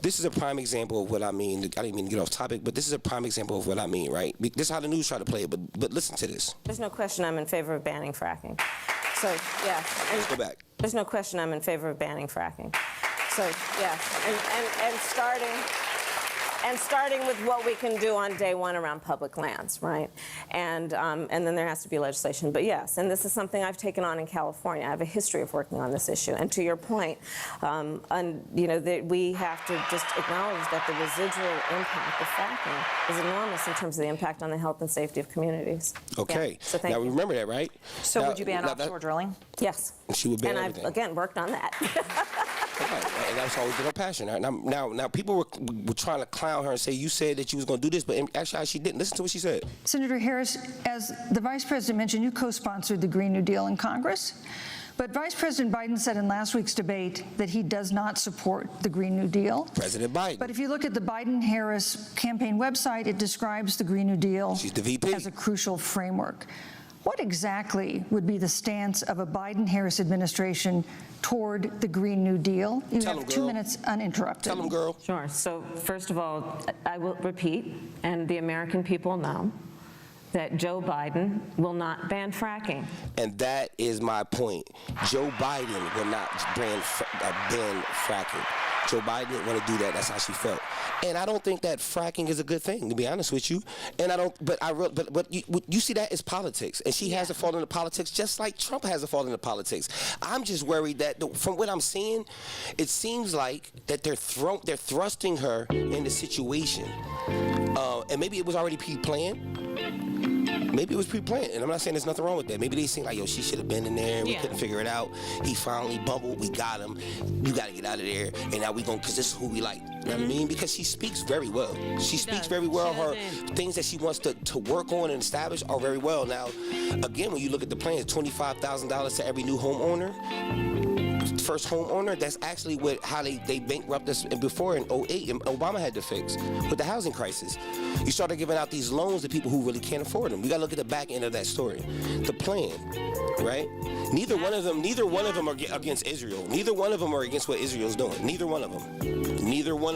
This is a prime example of what I mean. I didn't mean to get off topic, but this is a prime example of what I mean, right? This is how the news try to play it, but listen to this. There's no question I'm in favor of banning fracking. So, yeah. Let's go back. There's no question I'm in favor of banning fracking. So, yeah, and starting with what we can do on day one around public lands, right? And then there has to be legislation. But yes, and this is something I've taken on in California. I have a history of working on this issue. And to your point, that we have to just acknowledge that the residual impact of fracking is enormous in terms of the impact on the health and safety of communities. Okay. Yeah. So thank you. You remember that, right? So now, would you ban offshore drilling? Yes. She would ban and everything. I've, again, worked on that. Okay. And that's always been her passion. Now people were trying to clown her and say, you said that you was going to do this, but actually she didn't. Listen to what she said. Senator Harris, as the Vice President mentioned, you co-sponsored the Green New Deal in Congress. But Vice President Biden said in last week's debate that he does not support the Green New Deal. President Biden. But if you look at the Biden-Harris campaign website, it describes the Green New Deal She's the VP. as a crucial framework. What exactly would be the stance of a Biden-Harris administration toward the Green New Deal? You have 2 minutes uninterrupted. Tell them, girl. Sure. So first of all, I will repeat, and the American people know, that Joe Biden will not ban fracking. And that is my point. Joe Biden will not ban fracking. Joe Biden didn't want to do that. That's how she felt. And I don't think that fracking is a good thing, to be honest with you. And I don't. But you see that as politics, and she has a fall into politics, just like Trump has a fall into politics. I'm just worried that from what I'm seeing, it seems like that they're thrusting her in the situation, and maybe it was already pre-planned. Maybe it was pre-planned, and I'm not saying there's nothing wrong with that. Maybe they seem like, yo, she should have been in there. We couldn't figure it out. He finally bumbled. We got him. You got to get out of there. And now we going, because this is who we like. You know what I mean? Because she speaks very well. She speaks very well. Her things that she wants to work on and establish are very well. Now, again, when you look at the plans, $25,000 to every new homeowner. First homeowner, that's actually how they bankrupted us before in 2008, and Obama had to fix with the housing crisis. You started giving out these loans to people who really can't afford them. You got to look at the back end of that story. The plan, right? Neither one of them are against Israel. Neither one of them are against what Israel's doing. Neither one of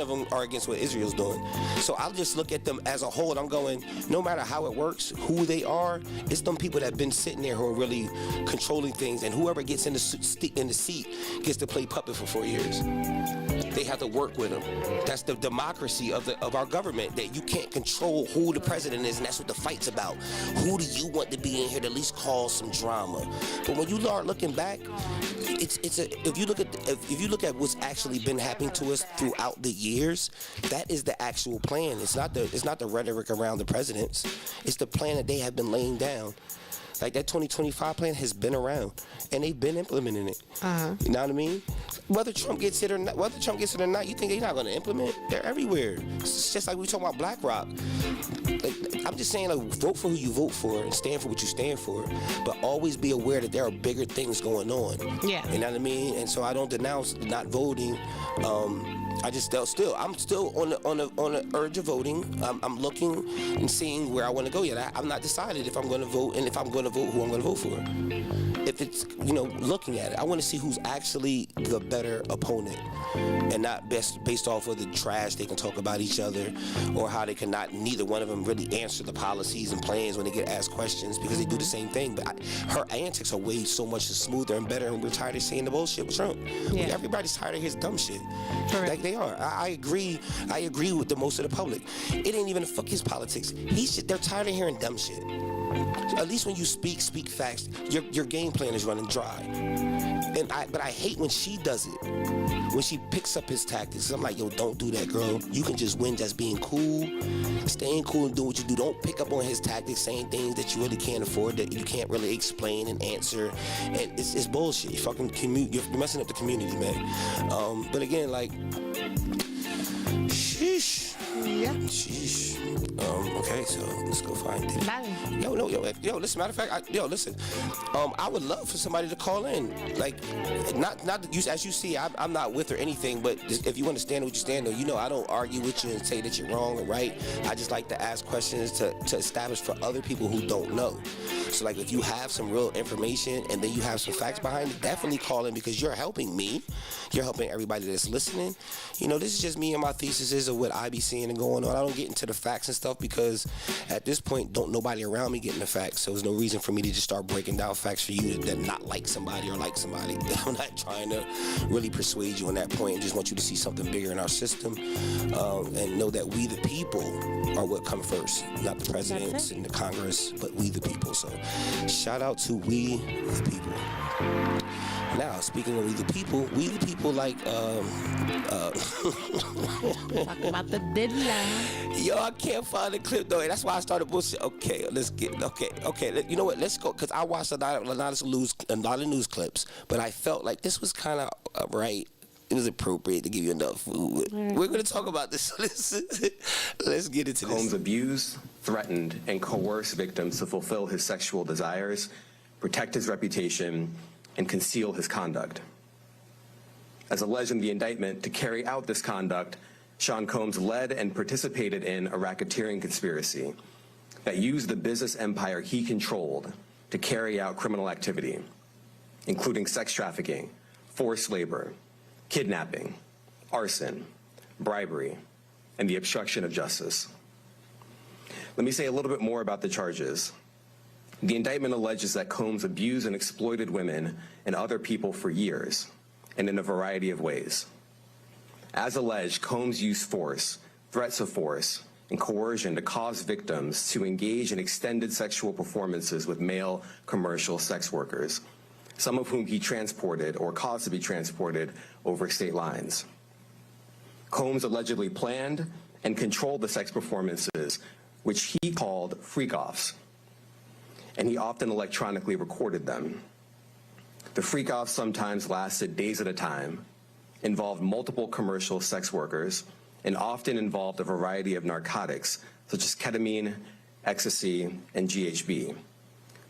them are against what Israel's doing. So I'll just look at them as a whole, and I'm going, no matter how it works, who they are, it's them people that have been sitting there who are really controlling things, and whoever gets in the seat gets to play puppet for 4 years. They have to work with them. That's the democracy of our government, that you can't control who the president is, and that's what the fight's about. Who do you want to be in here to at least cause some drama? But when you start looking back, if you look at what's actually been happening to us throughout the years, that is the actual plan. It's not the rhetoric around the presidents. It's the plan that they have been laying down. Like that 2025 plan has been around, and they've been implementing it. You know what I mean? Whether Trump gets it or not, you think they're not going to implement? They're everywhere. It's just like we talking about BlackRock. Like, I'm just saying, like, vote for who you vote for and stand for what you stand for, but always be aware that there are bigger things going on. Yeah. You know what I mean? And so I don't denounce not voting. I just I'm still on the urge of voting. I'm looking and seeing where I want to go yet. I'm not decided if I'm going to vote, and if I'm going to vote, who I'm going to vote for. If it's, looking at it, I want to see who's actually the better opponent, and not based off of the trash they can talk about each other, or how they cannot, neither one of them really answer the policies and plans when they get asked questions, because they do the same thing. But her antics are way so much smoother and better, and we're tired of seeing the bullshit with Trump. Yeah. Everybody's tired of his dumb shit. Like they are. I agree with the most of the public. It ain't even fuck his politics. They're tired of hearing dumb shit. At least when you speak facts, your game plan is running dry. But I hate when she does it. When she picks up his tactics. I'm like, yo, don't do that, girl. You can just win just being cool, staying cool and doing what you do. Don't pick up on his tactics, saying things that you really can't afford, that you can't really explain and answer. And it's bullshit. You're messing up the community, man. But again, like, sheesh. Yeah. Sheesh. Okay, so let's go find it. Yo, listen, matter of fact, listen. I would love for somebody to call in. Like, not as you see, I'm not with or anything, but if you understand what you stand on, I don't argue with you and say that you're wrong or right. I just like to ask questions to establish for other people who don't know. So, like, if you have some real information and then you have some facts behind it, definitely call in, because you're helping me. You're helping everybody that's listening. This is just me and my theses of what I be seeing and going on. I don't get into the facts and stuff, because at this point, don't nobody around me getting the facts. So there's no reason for me to just start breaking down facts for you that not like somebody or like somebody. I'm not trying to really persuade you on that point. I just want you to see something bigger in our system, and know that we the people are what come first, not the presidents and the Congress, but we the people. So shout out to we the people. Now, speaking of we the people like talking about the deadline. Yo, I can't find the clip though. That's why I started bullshit. Okay. You know what? Let's go, because I watched a lot of news clips, but I felt like this was kind of right. It was appropriate to give you enough food. We're going to talk about this. Let's get into this. Holmes abused, threatened, and coerced victims to fulfill his sexual desires, protect his reputation, and conceal his conduct. As alleged in the indictment, to carry out this conduct, Sean Combs led and participated in a racketeering conspiracy that used the business empire he controlled to carry out criminal activity, including sex trafficking, forced labor, kidnapping, arson, bribery, and the obstruction of justice. Let me say a little bit more about the charges. The indictment alleges that Combs abused and exploited women and other people for years, and in a variety of ways. As alleged, Combs used force, threats of force, and coercion to cause victims to engage in extended sexual performances with male commercial sex workers, some of whom he transported or caused to be transported over state lines. Combs allegedly planned and controlled the sex performances, which he called freak-offs, and he often electronically recorded them. The freak-offs sometimes lasted days at a time, involved multiple commercial sex workers, and often involved a variety of narcotics, such as ketamine, ecstasy, and GHB,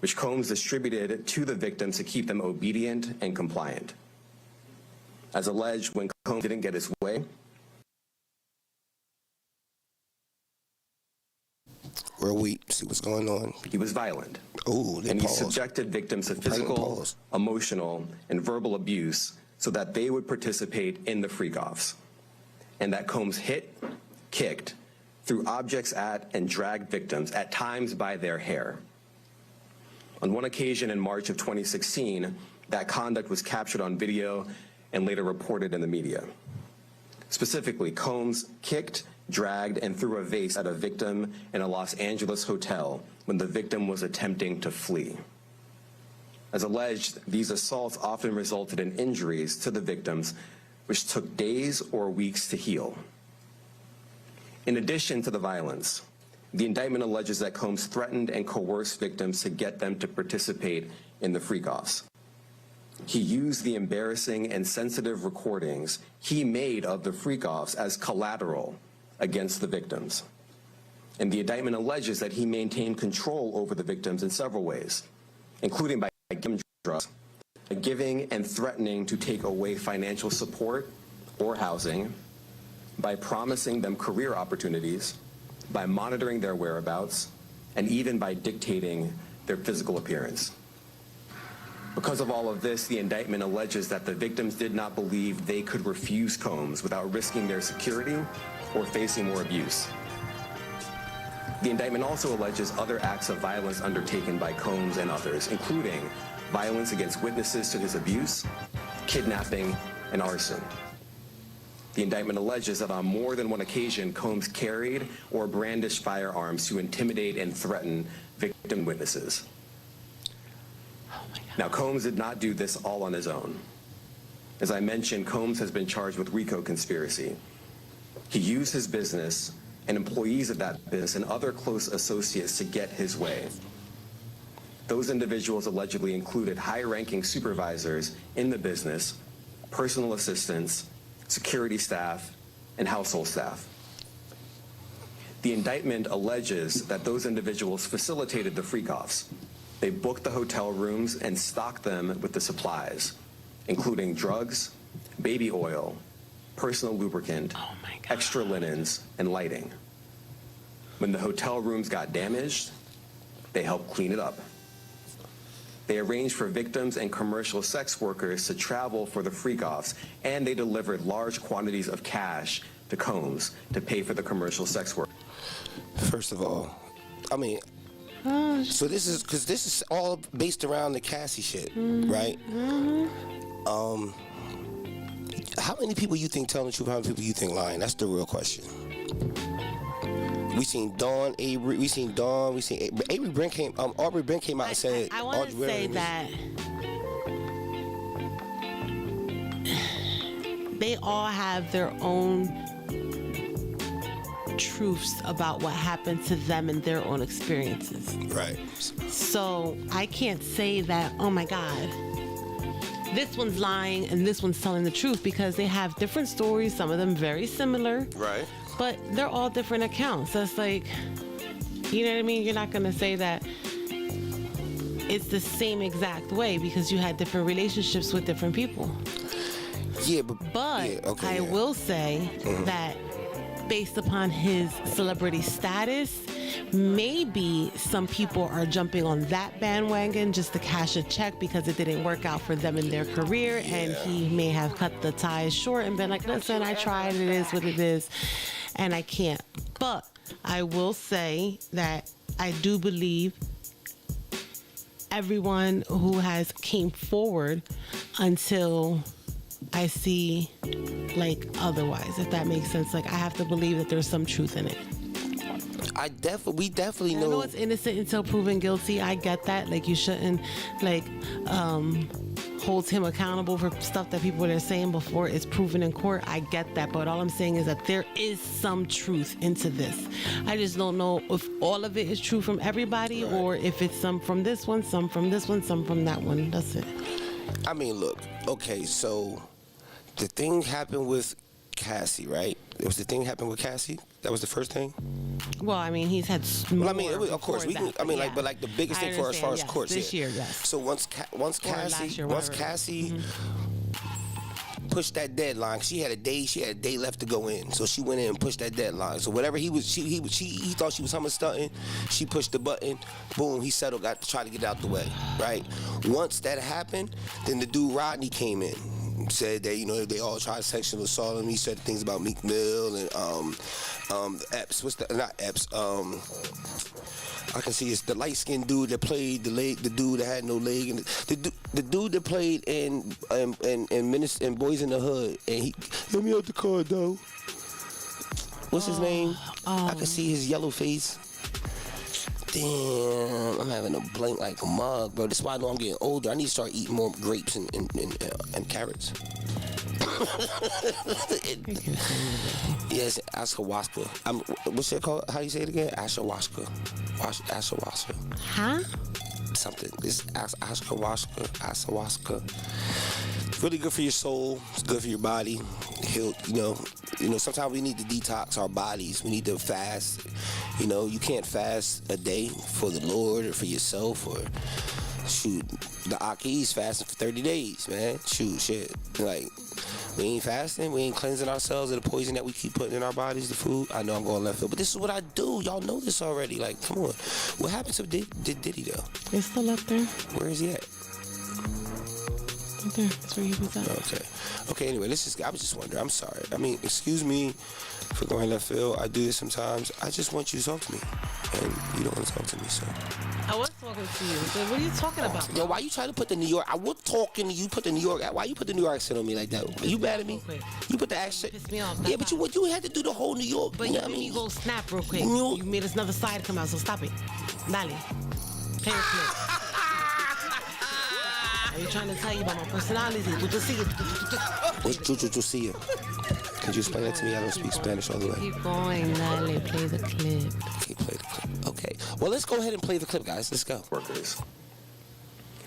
which Combs distributed to the victims to keep them obedient and compliant. As alleged, when Combs didn't get his way, where we see what's going on, he was violent. Ooh, and he subjected victims to physical, emotional, and verbal abuse so that they would participate in the freak-offs, and that Combs hit, kicked, threw objects at, and dragged victims, at times by their hair. On one occasion in March of 2016, that conduct was captured on video and later reported in the media. Specifically, Combs kicked, dragged, and threw a vase at a victim in a Los Angeles hotel when the victim was attempting to flee. As alleged, these assaults often resulted in injuries to the victims, which took days or weeks to heal. In addition to the violence, the indictment alleges that Combs threatened and coerced victims to get them to participate in the freak-offs. He used the embarrassing and sensitive recordings he made of the freak-offs as collateral against the victims. And the indictment alleges that he maintained control over the victims in several ways, including by giving drugs, giving and threatening to take away financial support or housing, by promising them career opportunities, by monitoring their whereabouts, and even by dictating their physical appearance. Because of all of this, the indictment alleges that the victims did not believe they could refuse Combs without risking their security or facing more abuse. The indictment also alleges other acts of violence undertaken by Combs and others, including violence against witnesses to his abuse, kidnapping, and arson. The indictment alleges that on more than one occasion, Combs carried or brandished firearms to intimidate and threaten victim witnesses. Now, Combs did not do this all on his own. As I mentioned, Combs has been charged with RICO conspiracy. He used his business and employees of that business and other close associates to get his way. Those individuals allegedly included high-ranking supervisors in the business, personal assistants, security staff, and household staff. The indictment alleges that those individuals facilitated the freak-offs. They booked the hotel rooms and stocked them with the supplies, including drugs, baby oil, personal lubricant, extra linens, and lighting. When the hotel rooms got damaged, they helped clean it up. They arranged for victims and commercial sex workers to travel for the freak-offs, and they delivered large quantities of cash to Combs to pay for the commercial sex work. First of all, I mean, so this is all based around the Cassie shit, right? How many people you think telling the truth? How many people you think lying? That's the real question. We seen Dawn, Avery. We seen Avery Brent came. Aubrey Brent came out and said. I want to say that they all have their own truths about what happened to them and their own experiences. Right. So I can't say that, oh my God, this one's lying and this one's telling the truth, because they have different stories, some of them very similar. Right. But they're all different accounts. That's like, you know what I mean? You're not going to say that it's the same exact way because you had different relationships with different people. Yeah, but I will say that based upon his celebrity status, maybe some people are jumping on that bandwagon just to cash a check because it didn't work out for them in their career, and he may have cut the ties short and been like, listen, I tried, it is what it is, and I can't. But I will say that I do believe everyone who has came forward until I see like otherwise, if that makes sense. Like I have to believe that there's some truth in it. We definitely know. I know it's innocent until proven guilty. I get that. Like you shouldn't like hold him accountable for stuff that people are saying before it's proven in court. I get that, but all I'm saying is that there is some truth into this. I just don't know if all of it is true from everybody, or if it's some from this one, some from this one, some from that one. That's it. I mean, look. Okay, so the thing happened with Cassie, right? It was the thing happened with Cassie. That was the first thing. Well, I mean, he's had. Well, I mean, it was, of course, we can. I mean, like, but like the biggest thing for as far as courts this year, yes. So once Cassie pushed that deadline, she had a day left to go in, so she went in and pushed that deadline. So whatever he thought she was stunting, she pushed the button, boom, he settled, got to try to get out the way, right? Once that happened, then the dude Rodney came in. Said that, you know, they all tried sexual assault him. He said things about Meek Mill and Epps. Not Epps. I can see it's the light-skinned dude that played the dude that had no leg, and the dude that played in Boys in the Hood. And he let me out the car though. What's his name? I can see his yellow face. Damn, I'm having a blank like a mug, bro. That's why I know I'm getting older. I need to start eating more grapes and carrots. Yes, ayahuasca. What's it called? How you say it again? Ayahuasca. Ayahuasca. Huh? Something. It's ayahuasca. It's really good for your soul. It's good for your body. Heal. You know. Sometimes we need to detox our bodies. We need to fast. You know, you can't fast a day for the Lord or for yourself or shoot. The Aki's fasting for 30 days, man. Shit. Like, we ain't fasting. We ain't cleansing ourselves of the poison that we keep putting in our bodies, the food. I know I'm going left field, but this is what I do. Y'all know this already. Like, come on. What happened to Diddy, though? It's still up there. Where is he at? Up there. That's where he was at. Okay, anyway, I was just wondering. I'm sorry. I mean, excuse me for going left field. I do this sometimes. I just want you to talk to me, and you don't want to talk to me, so. I was talking to you. So what are you talking about? Yo, why you trying to put the New York? I was talking to you. Put the New York. Why you put the New York accent on me like that? Are you mad at me? You put the accent. Piss me off. Yeah, but you had to do the whole New York. But you know what I mean? You go snap real quick. You made us another side come out, so stop it. Dale. Play the clip. Are you trying to tell you about my personality? What's chuchuchusia? Can you explain that to me? I don't speak Spanish all the way. Keep going, Dale. Play the clip. Okay, play the clip. Okay. Well, let's go ahead and play the clip, guys. Let's go. Workers.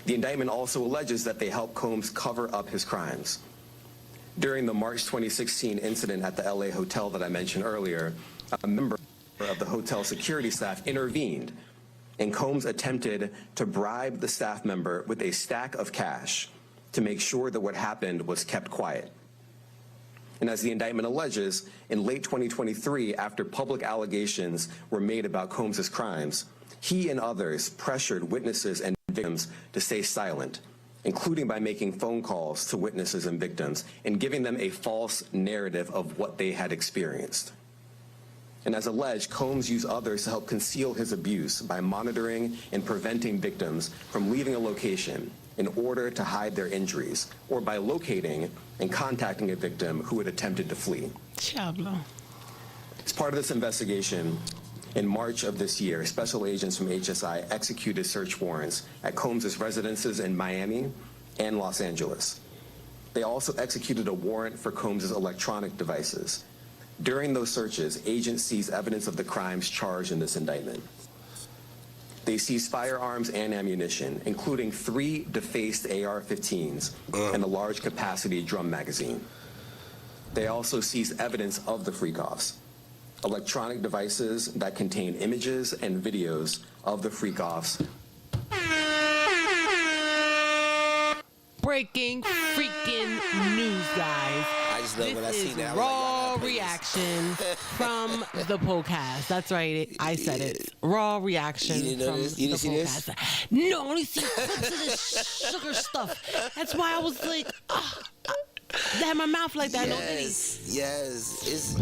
The indictment also alleges that they helped Combs cover up his crimes. During the March 2016 incident at the LA hotel that I mentioned earlier, a member of the hotel security staff intervened, and Combs attempted to bribe the staff member with a stack of cash to make sure that what happened was kept quiet. And as the indictment alleges, in late 2023, after public allegations were made about Combs' crimes, he and others pressured witnesses and victims to stay silent, including by making phone calls to witnesses and victims and giving them a false narrative of what they had experienced. And as alleged, Combs used others to help conceal his abuse by monitoring and preventing victims from leaving a location in order to hide their injuries, or by locating and contacting a victim who had attempted to flee. Diablo. As part of this investigation, in March of this year, special agents from HSI executed search warrants at Combs' residences in Miami and Los Angeles. They also executed a warrant for Combs' electronic devices. During those searches, agents seized evidence of the crimes charged in this indictment. They seized firearms and ammunition, including 3 defaced AR-15s and a large capacity drum magazine. They also seized evidence of the freak-offs, electronic devices that contain images and videos of the freak-offs, breaking freaking news, guys. I just know when I see that, I was raw like, reaction from the podcast. That's right. I said it. Raw reaction. You didn't know from this? You didn't see this? No, I only see clips of this sugar stuff. That's why I was like, I had my mouth like that. Yes. It's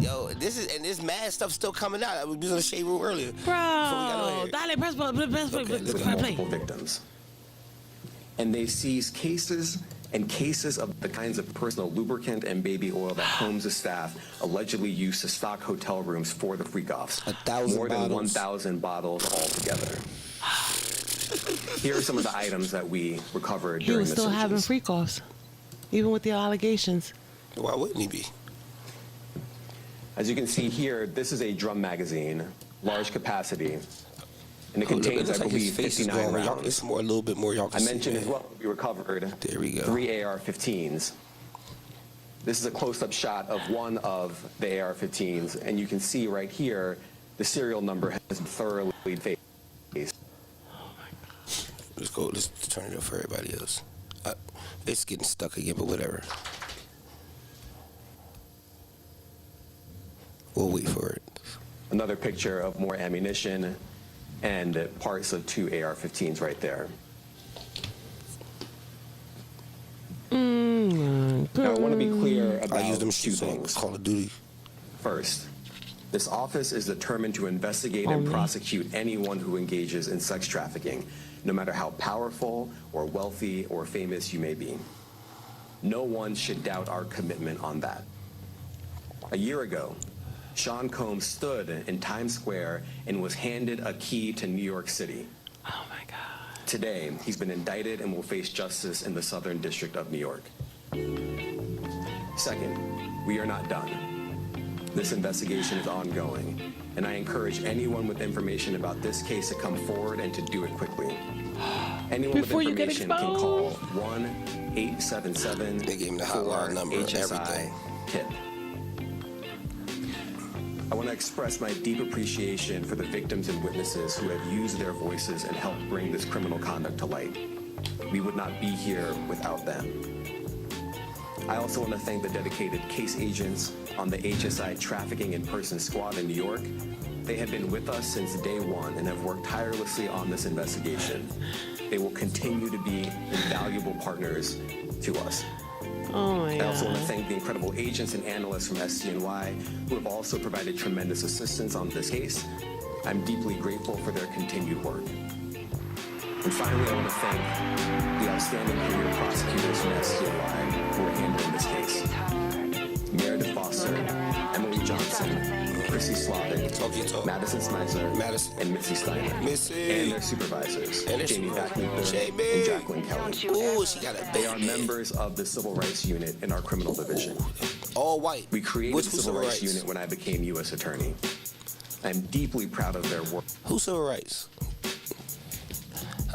this mad stuff still coming out. We was in the shade room earlier. Bro, dale, press play. Victims. And they seize cases and cases of the kinds of personal lubricant and baby oil that Combs' staff allegedly used to stock hotel rooms for the freak-offs. 1,000 More than bottles. 1,000 bottles altogether. Here are some of the items that we recovered He during was the still searches. having freak-offs, even with the allegations. Why wouldn't he be? As you can see here, this is a drum magazine, large capacity. And it contains, I believe, 59 rounds. It's a little bit more. Y'all can I see, mentioned man. as well, we recovered There we go. 3 AR-15s. This is a close-up shot of one of the AR-15s, and you can see right here the serial number has been thoroughly faced. Let's turn it up for everybody else. It's getting stuck again, but whatever. We'll wait for it. Another picture of more ammunition and parts of 2 AR-15s right there. Now, I want to be clear about two things. Call of Duty. First, this office is determined to investigate and prosecute anyone who engages in sex trafficking, no matter how powerful or wealthy or famous you may be. No one should doubt our commitment on that. A year ago, Sean Combs stood in Times Square and was handed a key to New York City. Oh my God. Today, he's been indicted and will face justice in the Southern District of New York. Second, we are not done. This investigation is ongoing, and I encourage anyone with information about this case to come forward and to do it quickly. Anyone Before with you get information can call exposed. 1-877 They gave him the hotline number, everything. HSI-KIP. I want to express my deep appreciation for the victims and witnesses who have used their voices and helped bring this criminal conduct to light. We would not be here without them. I also want to thank the dedicated case agents on the HSI Trafficking in Person Squad in New York. They have been with us since day one and have worked tirelessly on this investigation. They will continue to be invaluable partners to us. Oh my God. I also want to thank the incredible agents and analysts from SCNY who have also provided tremendous assistance on this case. I'm deeply grateful for their continued work. And finally, I want to thank the outstanding career prosecutors from SCNY who are handling this case. Meredith Foster, Emily Johnson, Chrissy Slavic, Madison Smizer, and Missy Steiner. And their supervisors, Jamie Backleeper and Jacqueline Kelly. Ooh, she got a baby. They are members of the Civil Rights Unit in our criminal division. All white. We created the Civil Rights Unit when I became U.S. Attorney. I'm deeply proud of their work. Who's civil rights?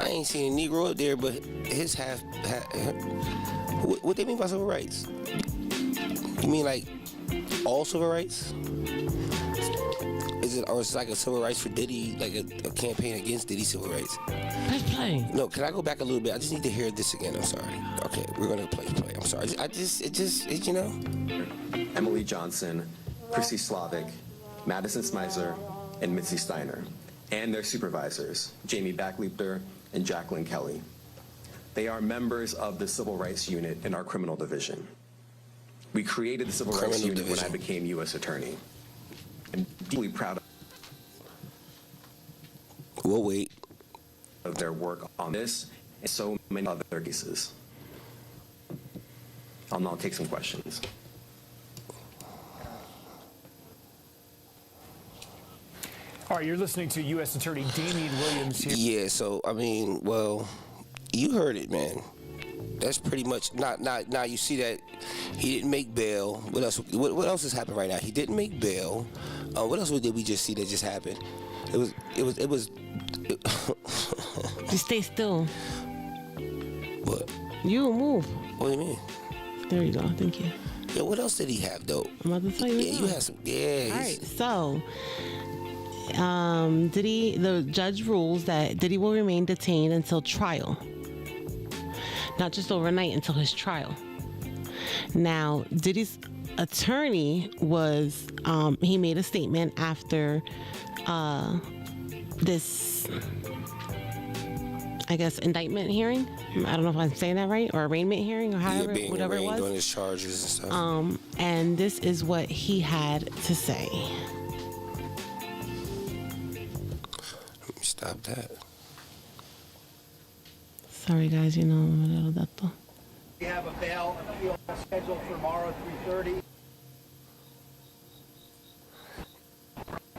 I ain't seen a Negro up there, but his half what they mean by civil rights? You mean like all civil rights? Is it, or it's like a civil rights for Diddy, like a campaign against Diddy civil rights? Let's play. No, can I go back a little bit? I just need to hear this again. I'm sorry. Okay, we're gonna play. I'm sorry. It you know. Emily Johnson, Chrissy Slavic, Madison Smizer, and Mitzi Steiner, and their supervisors, Jamie Backleeper and Jacqueline Kelly. They are members of the Civil Rights Unit in our criminal division. We created the Civil Rights Unit when I became U.S. Attorney. I'm deeply proud of their work on this and so many other cases. I'll now take some questions. All right, you're listening to U.S. Attorney Damian Williams here. Yeah, so, I mean, well, you heard it, man. That's pretty much, now you see that he didn't make bail. What else has happened right now? He didn't make bail. What else did we just see that just happened? It was. Just stay still. What? You move. What do you mean? There you go. Thank you. Yeah, what else did he have, though? I'm about to tell you. Yeah, you had some. Yeah. All right, so. The judge rules that Diddy will remain detained until trial. not just overnight, until his trial. Now, Diddy's attorney was, he made a statement after this, I guess, indictment hearing. I don't know if I'm saying that right, or arraignment hearing, or however, whatever it was. On his charges and stuff. And this is what he had to say. Let me stop that. Sorry, guys, you know, I'm in the middle of that though. We have a bail appeal scheduled for tomorrow at 3:30.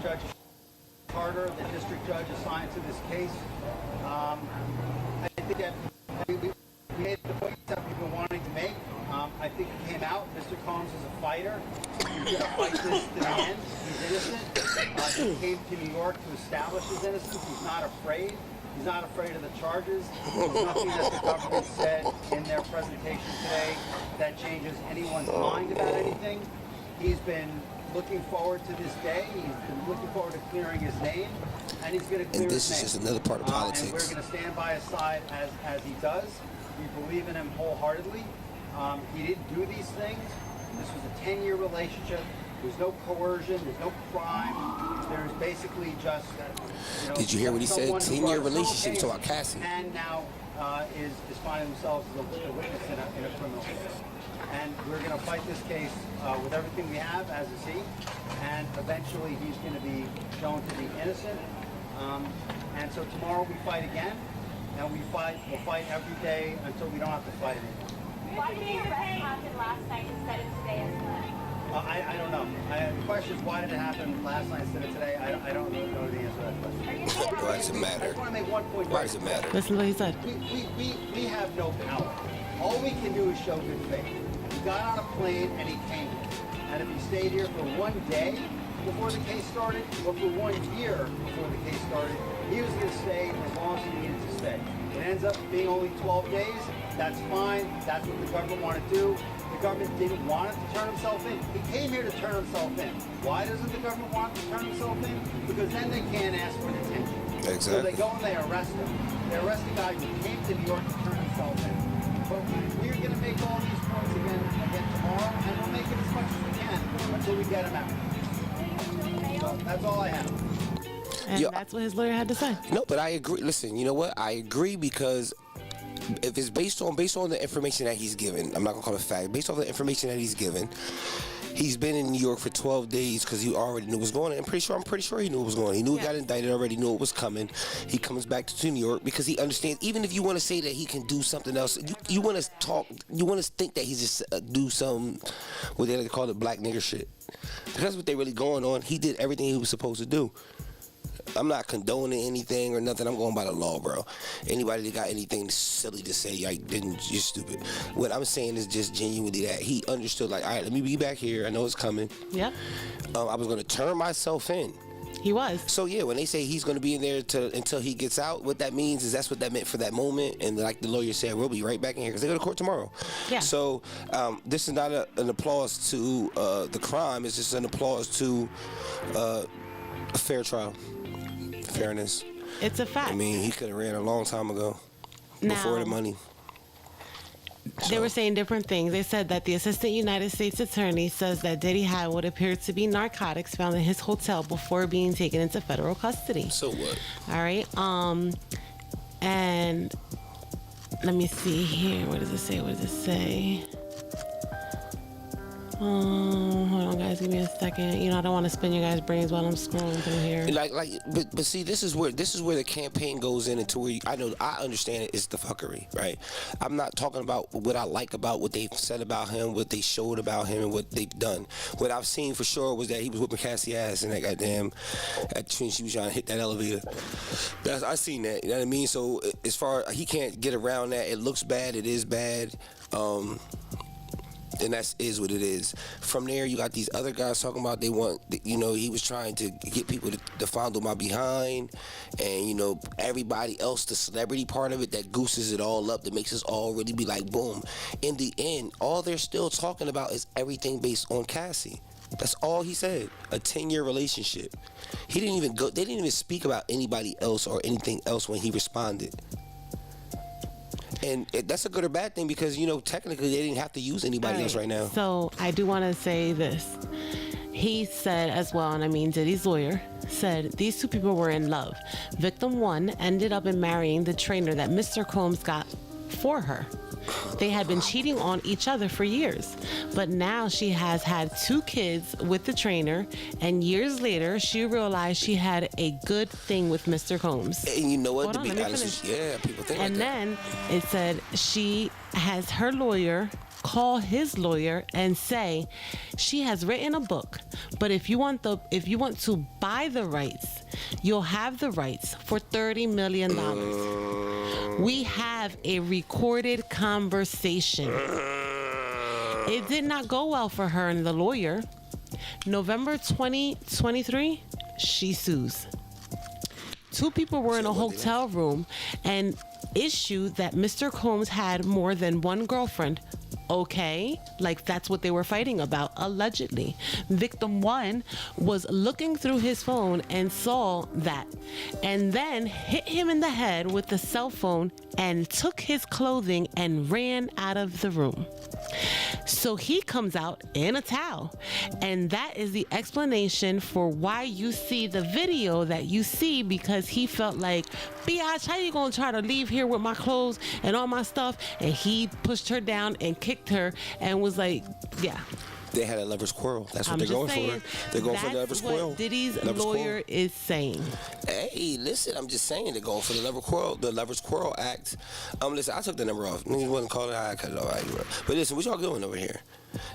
Judge Carter, the district judge assigned to this case. I think that we made the points that we've been wanting to make. I think it came out. Mr. Combs is a fighter. He's going to fight this to the end. He's innocent. He came to New York to establish his innocence. He's not afraid. He's not afraid of the charges. There's nothing that the government said in their presentation today that changes anyone's mind about anything. He's been looking forward to this day. He's been looking forward to clearing his name, and he's going to clear his name. And this is just another part of politics. And we're going to stand by his side as he does. We believe in him wholeheartedly. He didn't do these things. This was a 10-year relationship. There's no coercion. There's no crime. There's basically just, Did you hear what he said? 10-year relationship. He's talking about Cassie. And now is finding themselves as a witness in a criminal case. And we're going to fight this case with everything we have, as is he. And eventually he's going to be shown to be innocent. And so tomorrow we fight again. And we'll fight every day until we don't have to fight anymore. Why did the arrest happen last night instead of today as well? I don't know. The question is, why did it happen last night instead of today? I don't really know the answer to that question. Why does it matter? I just want to make one point. Why does it matter? Listen to what he said. We have no power. All we can do is show good faith. He got on a plane and he came here. And if he stayed here for one day before the case started, or for 1 year before the case started, he was going to stay as long as he needed to stay. It ends up being only 12 days. That's fine. That's what the government wanted to do. The government didn't want him to turn himself in. He came here to turn himself in. Why doesn't the government want him to turn himself in? Because then they can't ask for detention. Exactly. So they go and they arrest him. They arrest the guy who came to New York to turn himself in. But we're going to make all these points again tomorrow, and we'll make it as much as we can until we get him out. So that's all I have. And that's what his lawyer had to say. No, but I agree. Listen, you know what? I agree because if it's based on the information that he's given, I'm not gonna call it fact. Based on the information that he's given, he's been in New York for 12 days because he already knew what was going on. I'm pretty sure he knew what was going on. He knew he got indicted already, knew it was coming. He comes back to New York because he understands. Even if you want to say that he can do something else, you want to talk. You want to think that he's just do some what they like to call it black nigger shit. That's what they really going on. He did everything he was supposed to do. I'm not condoning anything or nothing. I'm going by the law, bro. Anybody that got anything silly to say, like, then you're stupid. What I'm saying is just genuinely that he understood, like, all right, let me be back here. I know it's coming. Yep. I was going to turn myself in. He was. So, yeah, when they say he's going to be in there until he gets out, what that means is that's what that meant for that moment. And like the lawyer said, we'll be right back in here because they go to court tomorrow. Yeah. So this is not an applause to the crime. It's just an applause to a fair trial. Fairness. It's a fact. I mean, he could have ran a long time ago before the money. They were saying different things. They said that the assistant United States attorney says that Diddy had what appeared to be narcotics found in his hotel before being taken into federal custody. So what? All right. And let me see here. What does it say? What does it say? Hold on, guys. Give me a second. You know, I don't want to spin you guys' brains while I'm scrolling through here. But see, this is where the campaign goes in into where I understand it is the fuckery, right? I'm not talking about what I like about what they've said about him, what they showed about him, and what they've done. What I've seen for sure was that he was whipping Cassie ass and that goddamn she was trying to hit that elevator. I seen that. You know what I mean? So as far he can't get around that. It looks bad. It is bad. And that is what it is. From there, you got these other guys talking about they want, you know, he was trying to get people to fondle my behind, and, you know, everybody else, the celebrity part of it that gooses it all up, that makes us all really be like, boom. In the end, all they're still talking about is everything based on Cassie. That's all he said. A 10-year relationship. He didn't even go. They didn't even speak about anybody else or anything else when he responded. And that's a good or bad thing because, technically they didn't have to use anybody else right now. So I do want to say this. He said as well, and I mean Diddy's lawyer, said these two people were in love. Victim 1 ended up in marrying the trainer that Mr. Combs got for her. They had been cheating on each other for years, but now she has had 2 kids with the trainer, and years later, she realized she had a good thing with Mr. Combs. And you know what? Hold on, to be let me honest, finish. yeah, people think And like that. then it said she has her lawyer call his lawyer and say she has written a book, but if you want to buy the rights, you'll have the rights for $30 million. We have a recorded conversation. It did not go well for her and the lawyer. November 2023, she sues. 2 people were in a hotel room and issued that Mr. Combs had more than one girlfriend. Okay, like that's what they were fighting about, allegedly. Victim 1 was looking through his phone and saw that, and then hit him in the head with the cell phone and took his clothing and ran out of the room. So he comes out in a towel, and that is the explanation for why you see the video that you see, because he felt like, biatch, how you gonna try to leave here with my clothes and all my stuff? And he pushed her down and kicked her and was like, yeah. They had a lover's quarrel. That's what I'm they're just going saying, for. They're going for the lover's quarrel. That's what Diddy's Lover's lawyer is saying. Hey, listen, I'm just saying they're going for the lover's quarrel act. Listen, I took the number off. Niggas wasn't calling it. I cut it off. But listen, what y'all doing over here?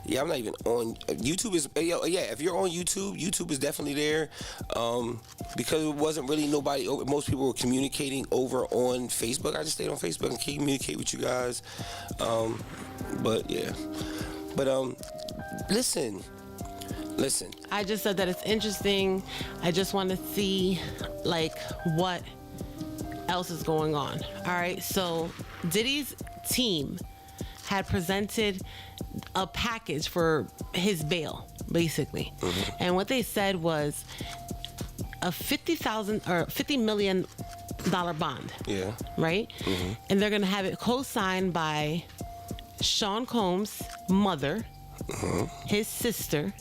Yeah, I'm not even on YouTube. If you're on YouTube, YouTube is definitely there. Because it wasn't really nobody. Most people were communicating over on Facebook. I just stayed on Facebook and communicate with you guys. Listen. I just said that it's interesting. I just want to see what else is going on. All right, so Diddy's team had presented a package for his bail, basically. Mm-hmm. And what they said was a $50 million bond. Yeah. Right? Mm-hmm. And they're going to have it co-signed by Sean Combs' mother, his sister,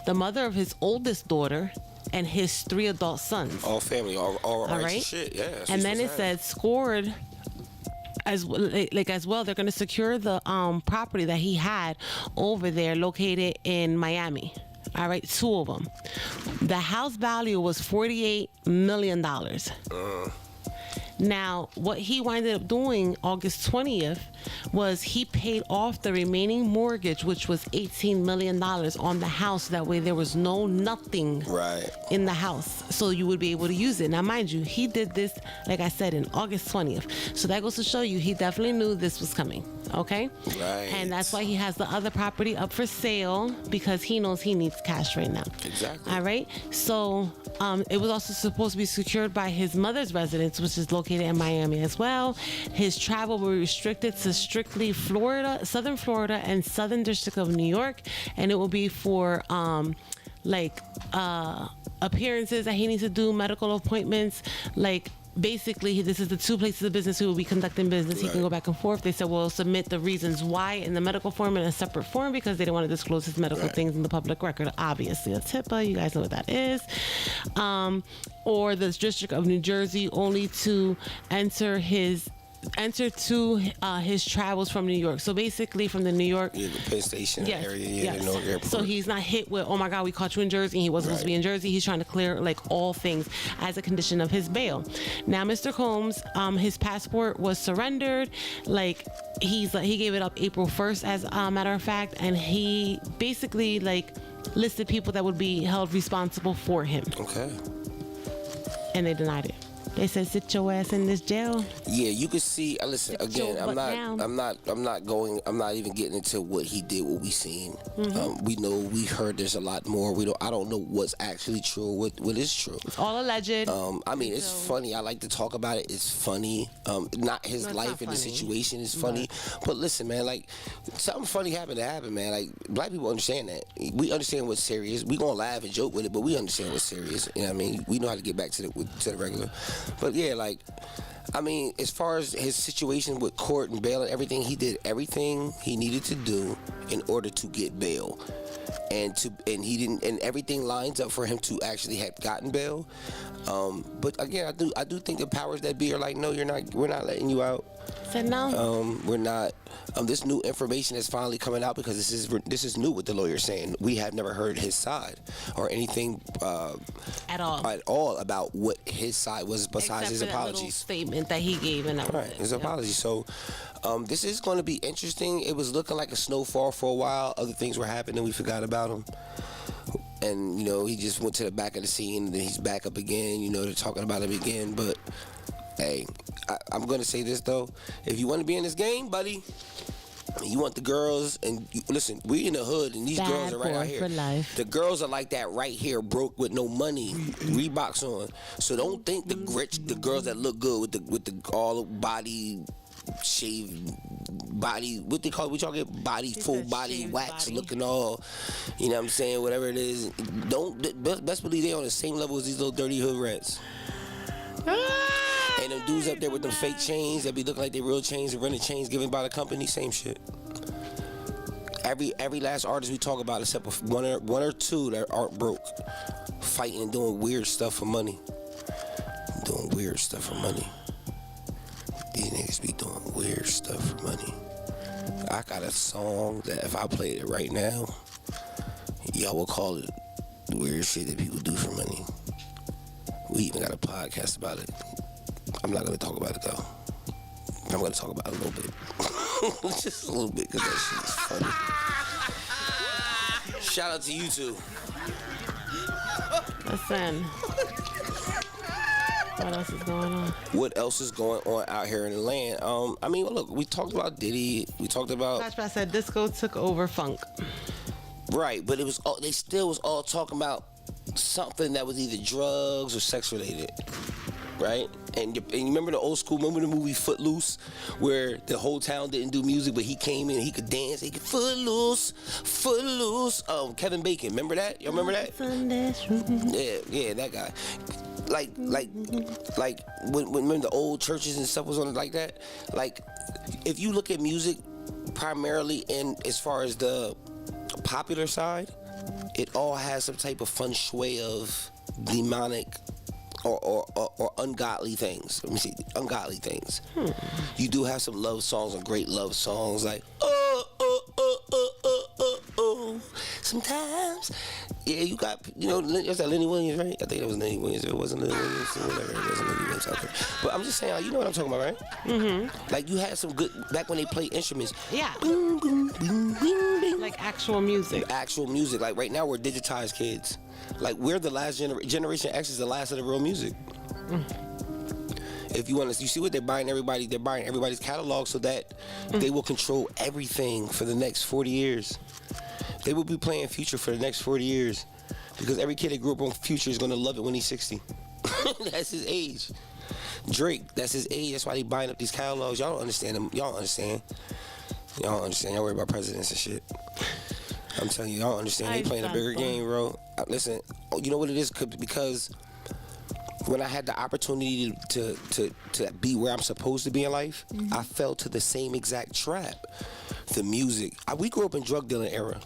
the mother of his oldest daughter, and his 3 adult sons. All family, all right. Shit, yeah. And then it said scored as well. They're going to secure the property that he had over there, located in Miami. All right, 2 of them. The house value was $48 million. Now, what he winded up doing August 20th was he paid off the remaining mortgage, which was $18 million on the house. That way there was nothing in the house, so you would be able to use it. Now, mind you, he did this, like I said, in August 20th. So that goes to show you he definitely knew this was coming, okay? Right. And that's why he has the other property up for sale, because he knows he needs cash right now. Exactly. All right? So it was also supposed to be secured by his mother's residence, which is located in Miami as well. His travel will be restricted to strictly Florida, Southern Florida, and Southern District of New York, and it will be for appearances that he needs to do, medical appointments, basically, this is the 2 places of business he will be conducting business. He can go back and forth. They said, well, submit the reasons why in the medical form in a separate form, because they didn't want to disclose his medical things in the public record. Obviously, a HIPAA, you guys know what that is. Or the District of New Jersey, only to enter to his travels from New York. So basically from the New York the Penn Station area, the Newark Airport. So he's not hit with, oh my God, we caught you in Jersey, and he wasn't supposed to be in Jersey. He's trying to clear all things as a condition of his bail. Now, Mr. Combs, his passport was surrendered. He gave it up April 1st, as a matter of fact, and he basically listed people that would be held responsible for him. Okay. And they denied it. They said, sit your ass in this jail. Yeah, you can see. Listen, again, I'm not even getting into what he did, what we seen. Mm-hmm. We heard there's a lot more. I don't know what's actually true, what is true. It's all alleged. It's funny. I like to talk about it. It's funny. Not his life and the situation is funny. But listen, man, something funny happened to happen, man. Black people understand that. We understand what's serious. We gonna laugh and joke with it, but we understand what's serious. You know what I mean? We know how to get back to the regular. But yeah, I mean, as far as his situation with court and bail and everything, he did everything he needed to do in order to get bail. And he didn't, and everything lines up for him to actually have gotten bail. But again, I do think the powers that be are like, no, we're not letting you out. Said no. We're not. This new information is finally coming out because this is new what the lawyer's saying. We have never heard his side or anything at all about what his side was besides his apologies. Little statement that he gave and that was right, his apologies. So this is going to be interesting. It was looking like a snowfall for a while. Other things were happening. We forgot about him. And, he just went to the back of the scene, and then he's back up again. They're talking about him again. But, hey, I'm going to say this, though. If you want to be in this game, buddy, you want the girls, and listen, we in the hood, and these girls are right out here. For life. The girls are like that right here, broke with no money, Reeboks on. So don't think the girls that look good with the all body shaved body, what they call it, what y'all get, full body wax body. Looking all, you know what I'm saying, whatever it is. Best believe they on the same level as these little dirty hood rats. And them dudes up there with them fake chains that be looking like they real chains and running chains given by the company, same shit. Every last artist we talk about, except for one or two that aren't broke, fighting and doing weird stuff for money. Doing weird stuff for money. These niggas be doing weird stuff for money. I got a song that if I played it right now, y'all will call it weird shit that people do for money. We even got a podcast about it. I'm not gonna talk about it though. I'm gonna talk about it a little bit. Just a little bit, because that shit is funny. Shout out to you two. Listen. What else is going on? What else is going on out here in the land? I mean, look, we talked about Diddy. We talked about. That's why I said disco took over funk. Right, but it was all, they still was all talking about something that was either drugs or sex related, right? And you remember the old school, remember the movie Footloose, where the whole town didn't do music, but he came in and he could dance, he could Footloose. Kevin Bacon, remember that? Y'all remember that? Yeah, that guy. Like when the old churches and stuff was on it like that. Like, if you look at music primarily in as far as the popular side, it all has some type of feng shui of demonic or ungodly things. Let me see, ungodly things. You do have some love songs and great love songs like sometimes. Yeah, you got, there's that Lenny Williams, right? I think it was Lenny Williams. It wasn't Lenny Williams or whatever. It wasn't Lenny Williams out there. But I'm just saying, you know what I'm talking about, right? Mm-hmm. Like, you had some good, back when they played instruments. Yeah. Like actual music. Actual music. Like, right now, we're digitized kids. Like, we're the last Generation X is the last of the real music. If you see what they're buying everybody, they're buying everybody's catalog so that they will control everything for the next 40 years. They will be playing Future for the next 40 years because every kid that grew up on Future is going to love it when he's 60. That's his age. Drake, that's his age. That's why they buying up these catalogs. Y'all don't understand them. Y'all don't understand. Y'all worry about presidents and shit. I'm telling you, y'all don't understand. They playing a bigger game, bro. Listen, you know what it is? Because when I had the opportunity to be where I'm supposed to be in life, I fell to the same exact trap. The music. We grew up in drug dealing era,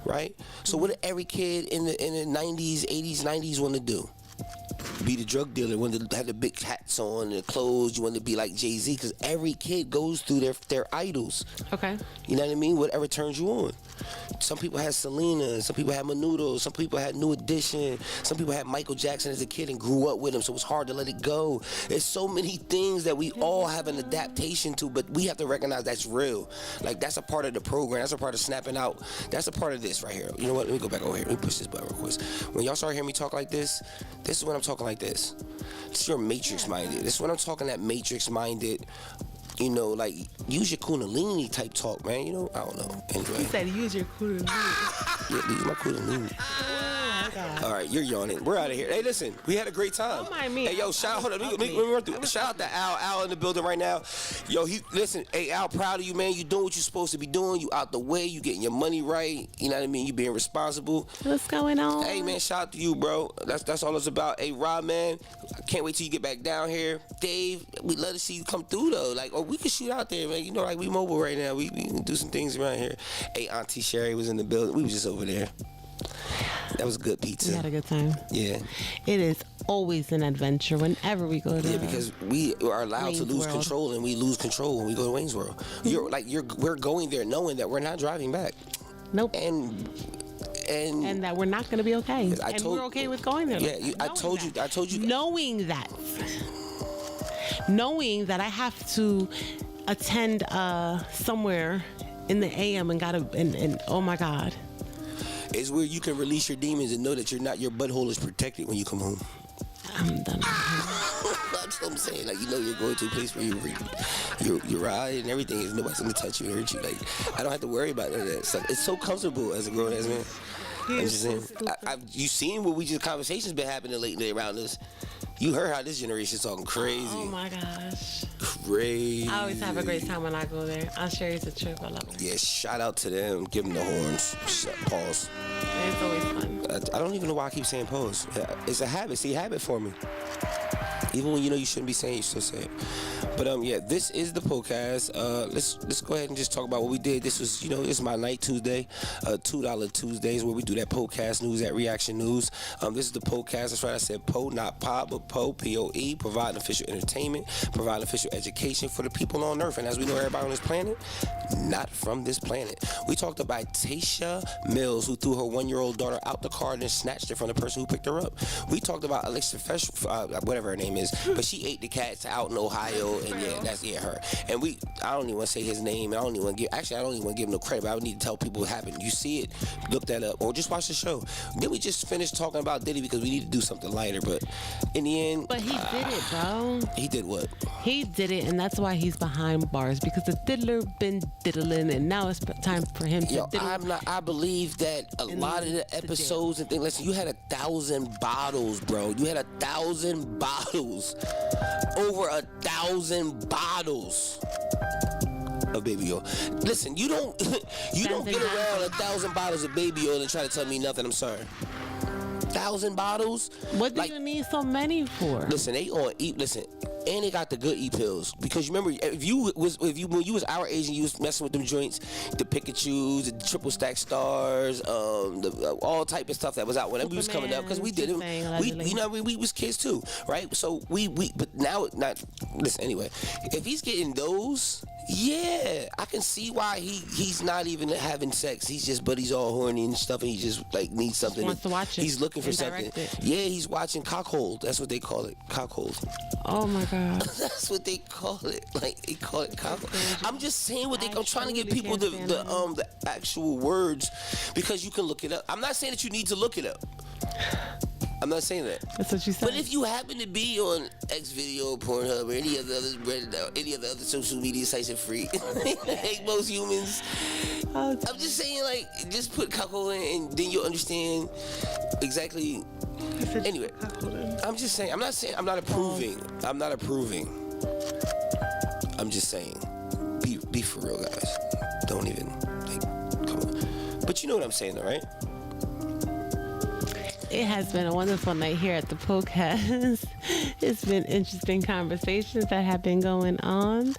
right? So what did every kid in the 90s, 80s, 90s want to do? Be the drug dealer, wanted to have the big hats on and the clothes. You want to be like Jay-Z, because every kid goes through their idols. Okay. You know what I mean? Whatever turns you on. Some people had Selena, some people had Menudo, some people had New Edition, some people had Michael Jackson as a kid and grew up with him, so it was hard to let it go. There's so many things that we all have an adaptation to, but we have to recognize that's real. Like, that's a part of the program. That's a part of snapping out. That's a part of this right here. You know what? Let me go back over here. Let me push this button real quick. When y'all start hearing me talk like this is when I'm talking like this. This is your matrix-minded. This is when I'm talking that matrix-minded, like, use your kundalini type talk, man. I don't know. Anyway. You said use your kundalini. Yeah, use my kundalini. Oh, my God. All right, right, you're yawning. We're out of here. Hey, listen, we had a great time. Don't mind me. Hey, yo, shout out. Let me run through. Shout out to Al. Al in the building right now. Yo, listen. Hey, Al, proud of you, man. You doing what you're supposed to be doing. You out the way. You getting your money right. You know what I mean? You being responsible. What's going on? Hey, man, shout out to you, bro. That's all it's about. Hey, Rob, man, I can't wait till you get back down here. Dave, we'd love to see you come through, though. Like, or we can shoot out there, man. You know, like, we mobile right now. We can do some things around here. Hey, Auntie Sherry was in the building. We was just over there. That was good pizza. We had a good time. Yeah. It is always an adventure whenever we go to. Yeah, because we are allowed Wayne's to lose World. control, and we lose control when we go to Wayne's World. We're going there knowing that we're not driving back. Nope. And that we're not going to be okay. We're okay with going there. Yeah, I told you. Knowing that I have to attend somewhere in the AM and oh my God. It's where you can release your demons and know that your butthole is protected when you come home. I'm done. That's what I'm saying. Like, you know, you're going to a place where you're right and everything. Is nobody's gonna touch you and hurt you. Like, I don't have to worry about none of that stuff. It's so comfortable as a grown ass man. I'm just saying. You seen what conversations been happening lately around us. You heard how this generation's talking crazy. Oh my gosh. Crazy. I always have a great time when I go there. I'll share you the trip. I love it. Yeah, shout out to them. Give them the horns. Pause. It's always fun. I don't even know why I keep saying pause. It's a habit. See, habit for me. Even when you know you shouldn't be saying, you still say it. But yeah, this is the podcast. Let's go ahead and just talk about what we did. This was, this is my night Tuesday, $2 Tuesdays, where we do that podcast news, that reaction news. This is the podcast. That's right. I said PO, not pod, but PO, P.O.E, providing official entertainment, providing official education for the people on Earth. And as we know, everybody on this planet, not from this planet. We talked about Tasha Mills, who threw her 1-year-old daughter out the car and then snatched it from the person who picked her up. We talked about Alexa Fresh, whatever her name is, but she ate the cats out in Ohio, and that's her. And I don't even want to say his name. I don't even want to give him no credit, but I would need to tell people what happened. You see it, look that up, or just watch the show. Then we just finished talking about Diddy because we need to do something lighter, but in the end. But he did it, bro. He did what? He did it, and that's why he's behind bars, because the diddler been diddling, and now it's time for him to diddle. I believe that a lot of the episodes and things, listen, you had 1,000 bottles, bro. You had 1,000 bottles. Over 1,000 bottles of baby oil. Listen, you don't get around 1,000 bottles of baby oil and try to tell me nothing. I'm sorry. 1,000 bottles. What do you need so many for? Listen, they on listen, and they got the good E-pills, because you remember when you was our age and you was messing with them joints, the Pikachus, the triple stack stars, all type of stuff that was out when we was coming out, because we did them. We was kids too, right? So but now not. Listen, anyway, if he's getting those. Yeah, I can see why he's not even having sex. But he's all horny and stuff, and he just like needs something. Wants to watch it. He's looking for something. Yeah, he's watching cockhold. That's what they call it, cockhold. Oh my God. That's what they call it. Like, they call it cockhold. I'm just saying I'm trying to give people the actual words, because you can look it up. I'm not saying that you need to look it up. I'm not saying that. That's what you said. But if you happen to be on Xvideo, Pornhub, or any of the other social media sites are free, like most humans, I'm just saying, like, just put cuckold in, and then you'll understand exactly. Anyway, I'm just saying. I'm not approving. I'm not approving. I'm just saying. Be for real, guys. Don't even come on. But you know what I'm saying, though, right? It has been a wonderful night here at the podcast. It's been interesting conversations that have been going on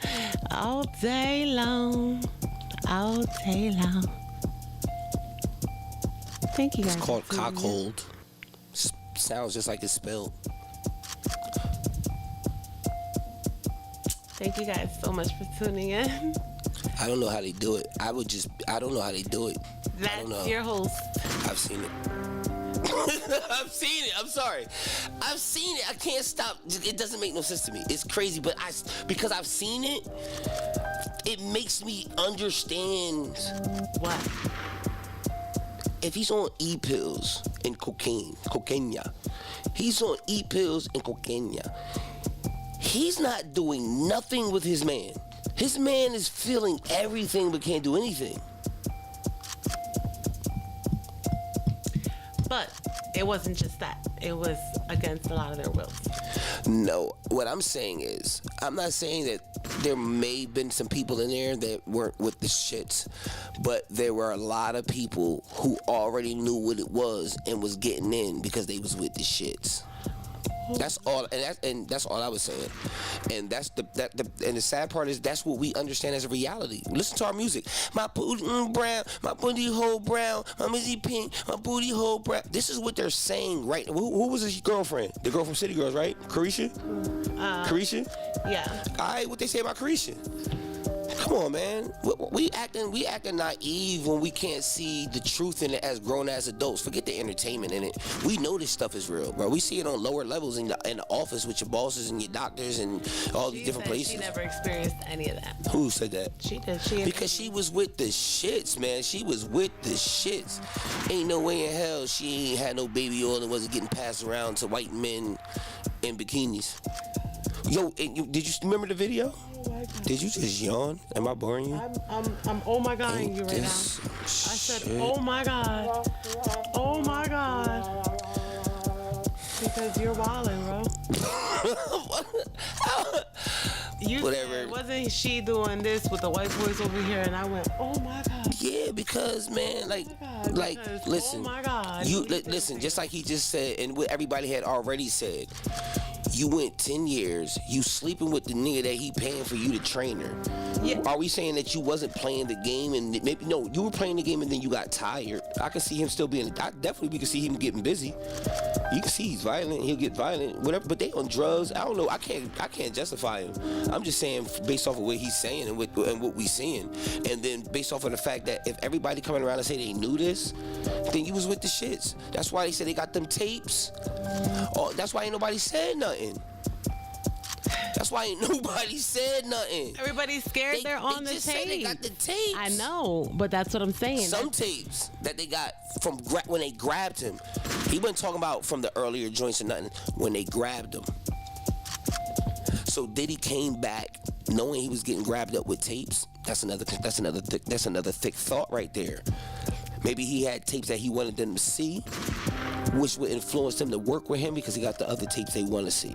all day long. All day long. Thank you guys. It's called cockhold. Sounds just like it's spelled. Thank you guys so much for tuning in. I don't know how they do it. I don't know how they do it. That's your host. I've seen it. I've seen it. I'm sorry. I've seen it. I can't stop. It doesn't make no sense to me. It's crazy, but because I've seen it, it makes me understand. What? If he's on E-pills and cocaine, he's on E-pills and cocaine. He's not doing nothing with his man. His man is feeling everything but can't do anything. But it wasn't just that. It was against a lot of their wills. No, what I'm saying is, I'm not saying that there may have been some people in there that weren't with the shits, but there were a lot of people who already knew what it was and was getting in because they was with the shits. That's all, and that's all I was saying. And that's and the sad part is that's what we understand as a reality. Listen to our music. My booty brown, my booty hole brown, my mizzy pink, my booty hole brown. This is what they're saying, right? Who was his girlfriend? The girl from City Girls, right? Carisha? Carisha? Yeah. All right, what they say about Carisha? Come on, man. We acting naive when we can't see the truth in it as grown-ass adults. Forget the entertainment in it. We know this stuff is real, bro. We see it on lower levels in the office with your bosses and your doctors and all these different places. She never experienced any of that. Who said that? She did. Because she was with the shits, man. She was with the shits. Ain't no way in hell she ain't had no baby oil and wasn't getting passed around to white men in bikinis. Yo, did you remember the video? Did you just yawn? Am I boring you? I'm oh my God you right now. I said, oh my God. Oh my God. Because you're wildin', bro. You said, wasn't she doing this with the white boys over here? And I went, oh my God. Yeah, because, man, listen. Oh my God. Listen, just like he just said, and what everybody had already said. You went 10 years, you sleeping with the nigga that he paying for you to train her. Yeah. Are we saying that you wasn't playing the game and maybe, no, you were playing the game and then you got tired? I can see him still being, we can see him getting busy. You can see he's violent, he'll get violent, whatever, but they on drugs. I don't know, I can't justify him. I'm just saying based off of what he's saying and what we seeing. And then based off of the fact that if everybody coming around and say they knew this, then you was with the shits. That's why they said they got them tapes. Oh, that's why ain't nobody said nothing. That's why ain't nobody said nothing. Everybody's scared they're on the tape. Said they got the tapes. I know, but that's what I'm saying. Some tapes that they got from when they grabbed him. He wasn't talking about from the earlier joints or nothing. When they grabbed him. So Diddy came back knowing he was getting grabbed up with tapes. That's another thick thought right there. Maybe he had tapes that he wanted them to see, which would influence them to work with him because he got the other tapes they want to see.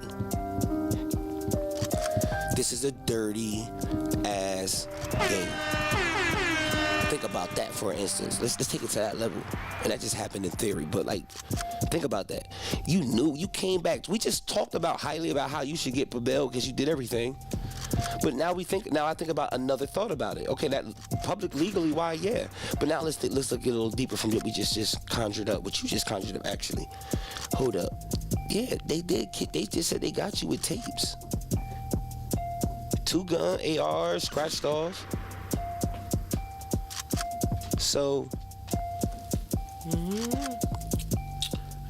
This is a dirty ass game. Think about that for instance. Let's take it to that level. And that just happened in theory, but think about that. You knew, you came back. We just talked highly about how you should get bail because you did everything. But now I think about another thought about it. Okay, that public legally, why, yeah. But now let's look a little deeper from what we just conjured up, what you just conjured up actually. Hold up. Yeah, they did. They just said they got you with tapes. 2 gun, AR, scratched off. So.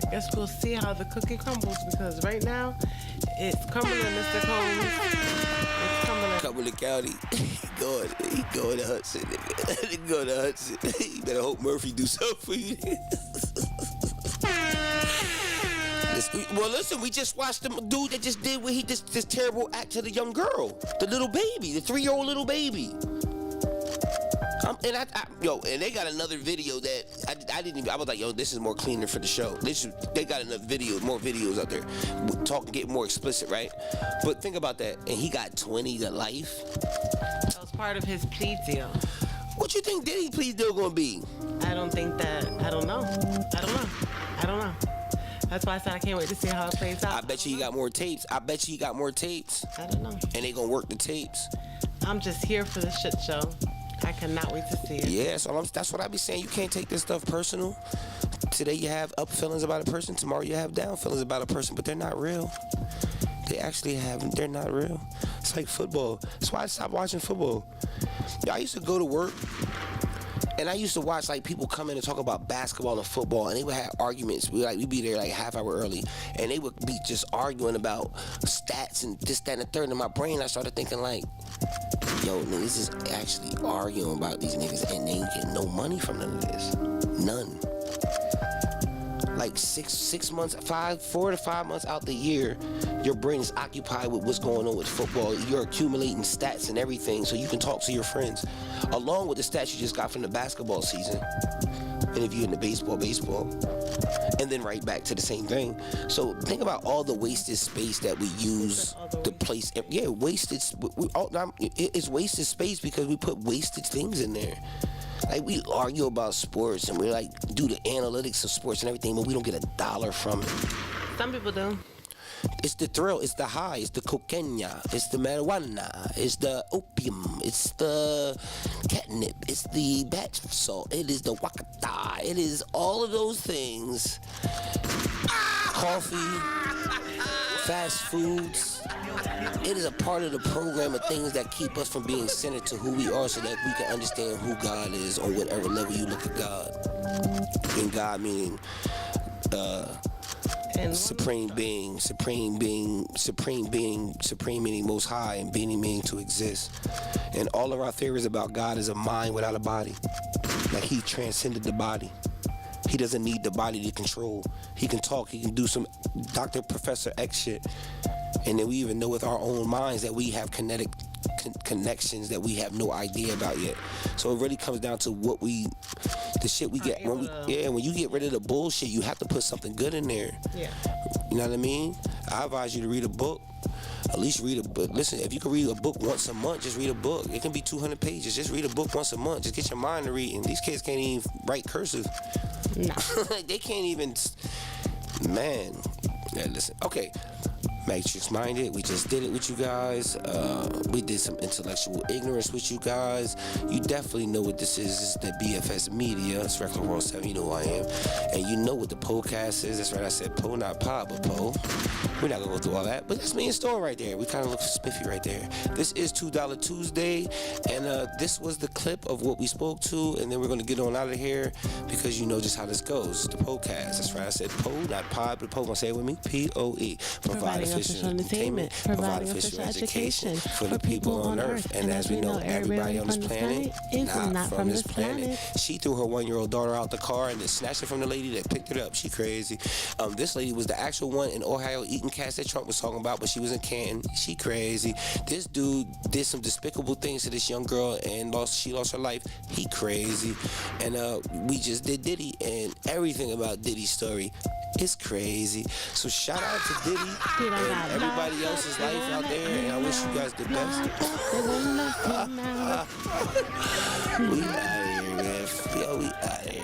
I guess we'll see how the cookie crumbles because right now it's Cumberland, Mr. Combs. It's Cumberland. Cumberland County. He going to Hudson. He going to Hudson. You better hope Murphy do something for you. Well, listen, we just watched the dude that just did this terrible act to the young girl, the little baby, the 3-year-old little baby. And they got another video that I was like, yo, this is more cleaner for the show. They got enough more videos out there, get more explicit, right? But think about that, and he got 20 to life. That was part of his plea deal. What you think Diddy's plea deal gonna be? I don't know. That's why I said I can't wait to see how it plays out. I bet you he got more tapes. I don't know. And they gonna work the tapes. I'm just here for the shit show. I cannot wait to see it. Yeah, so that's what I be saying. You can't take this stuff personal. Today you have up feelings about a person. Tomorrow you have down feelings about a person, but they're not real. They're not real. It's like football. That's why I stopped watching football. I used to go to work, and I used to watch people come in and talk about basketball and football, and they would have arguments. We'd be there half hour early, and they would be just arguing about stats and this, that, and the third. In my brain, I started thinking yo, niggas is actually arguing about these niggas, and they ain't getting no money from none of this. None. 4 to 5 months out the year, your brain is occupied with what's going on with football. You're accumulating stats and everything so you can talk to your friends, along with the stats you just got from the basketball season. And if you're into baseball, and then right back to the same thing. So think about all the wasted space that we use to place. Yeah, wasted. It's wasted space because we put wasted things in there. Like, we argue about sports and we like do the analytics of sports and everything, but we don't get $1 from it. Some people do. It's the thrill, it's the high, it's the cocaine, it's the marijuana, it's the opium, it's the catnip, it's the bath salt, it is the wakata, it is all of those things. Coffee, fast foods. It is a part of the program of things that keep us from being centered to who we are so that we can understand who God is on whatever level you look at God. And God meaning supreme being meaning most high, and being meaning to exist. And all of our theories about God is a mind without a body. Like, he transcended the body. He doesn't need the body to control. He can talk, he can do some Dr. Professor X shit. And then we even know with our own minds that we have kinetic connections that we have no idea about yet. So it really comes down to the shit we get when you get rid of the bullshit, you have to put something good in there. Yeah. You know what I mean? I advise you to read a book. At least read a book. Listen, if you can read a book once a month, just read a book. It can be 200 pages. Just read a book once a month. Just get your mind to reading. These kids can't even write cursive. No. They can't even. Man. Yeah, listen. Okay. Matrix Minded, we just did it with you guys. We did some intellectual ignorance with you guys. You definitely know what this is. This is the B.F.S media. It's Regular World 7, you know who I am. And you know what the podcast is. That's right, I said P.O.E, not pod, but P.O.E. We're not gonna go through all that, but that's me in store right there. We kind of look spiffy right there. This is $2 Tuesday, and this was the clip of what we spoke to, and then we're gonna get on out of here because you know just how this goes. The podcast. That's right, I said P.O.E, not pod, but P.O.E. Gonna say it with me. P.O.E. Providing official entertainment, providing official education for the people on earth. And as we know, everybody on this planet is not from this planet. She threw her 1-year-old daughter out the car and then snatched it from the lady that picked it up. She crazy. This lady was the actual one in Ohio eating cats that Trump was talking about, but she was in Canton. She crazy. This dude did some despicable things to this young girl and she lost her life. He crazy. And we just did Diddy, and everything about Diddy's story is crazy. So shout out to Diddy and everybody else's life out there, and I wish you guys the best. We out of here, man. Yo, we out of here.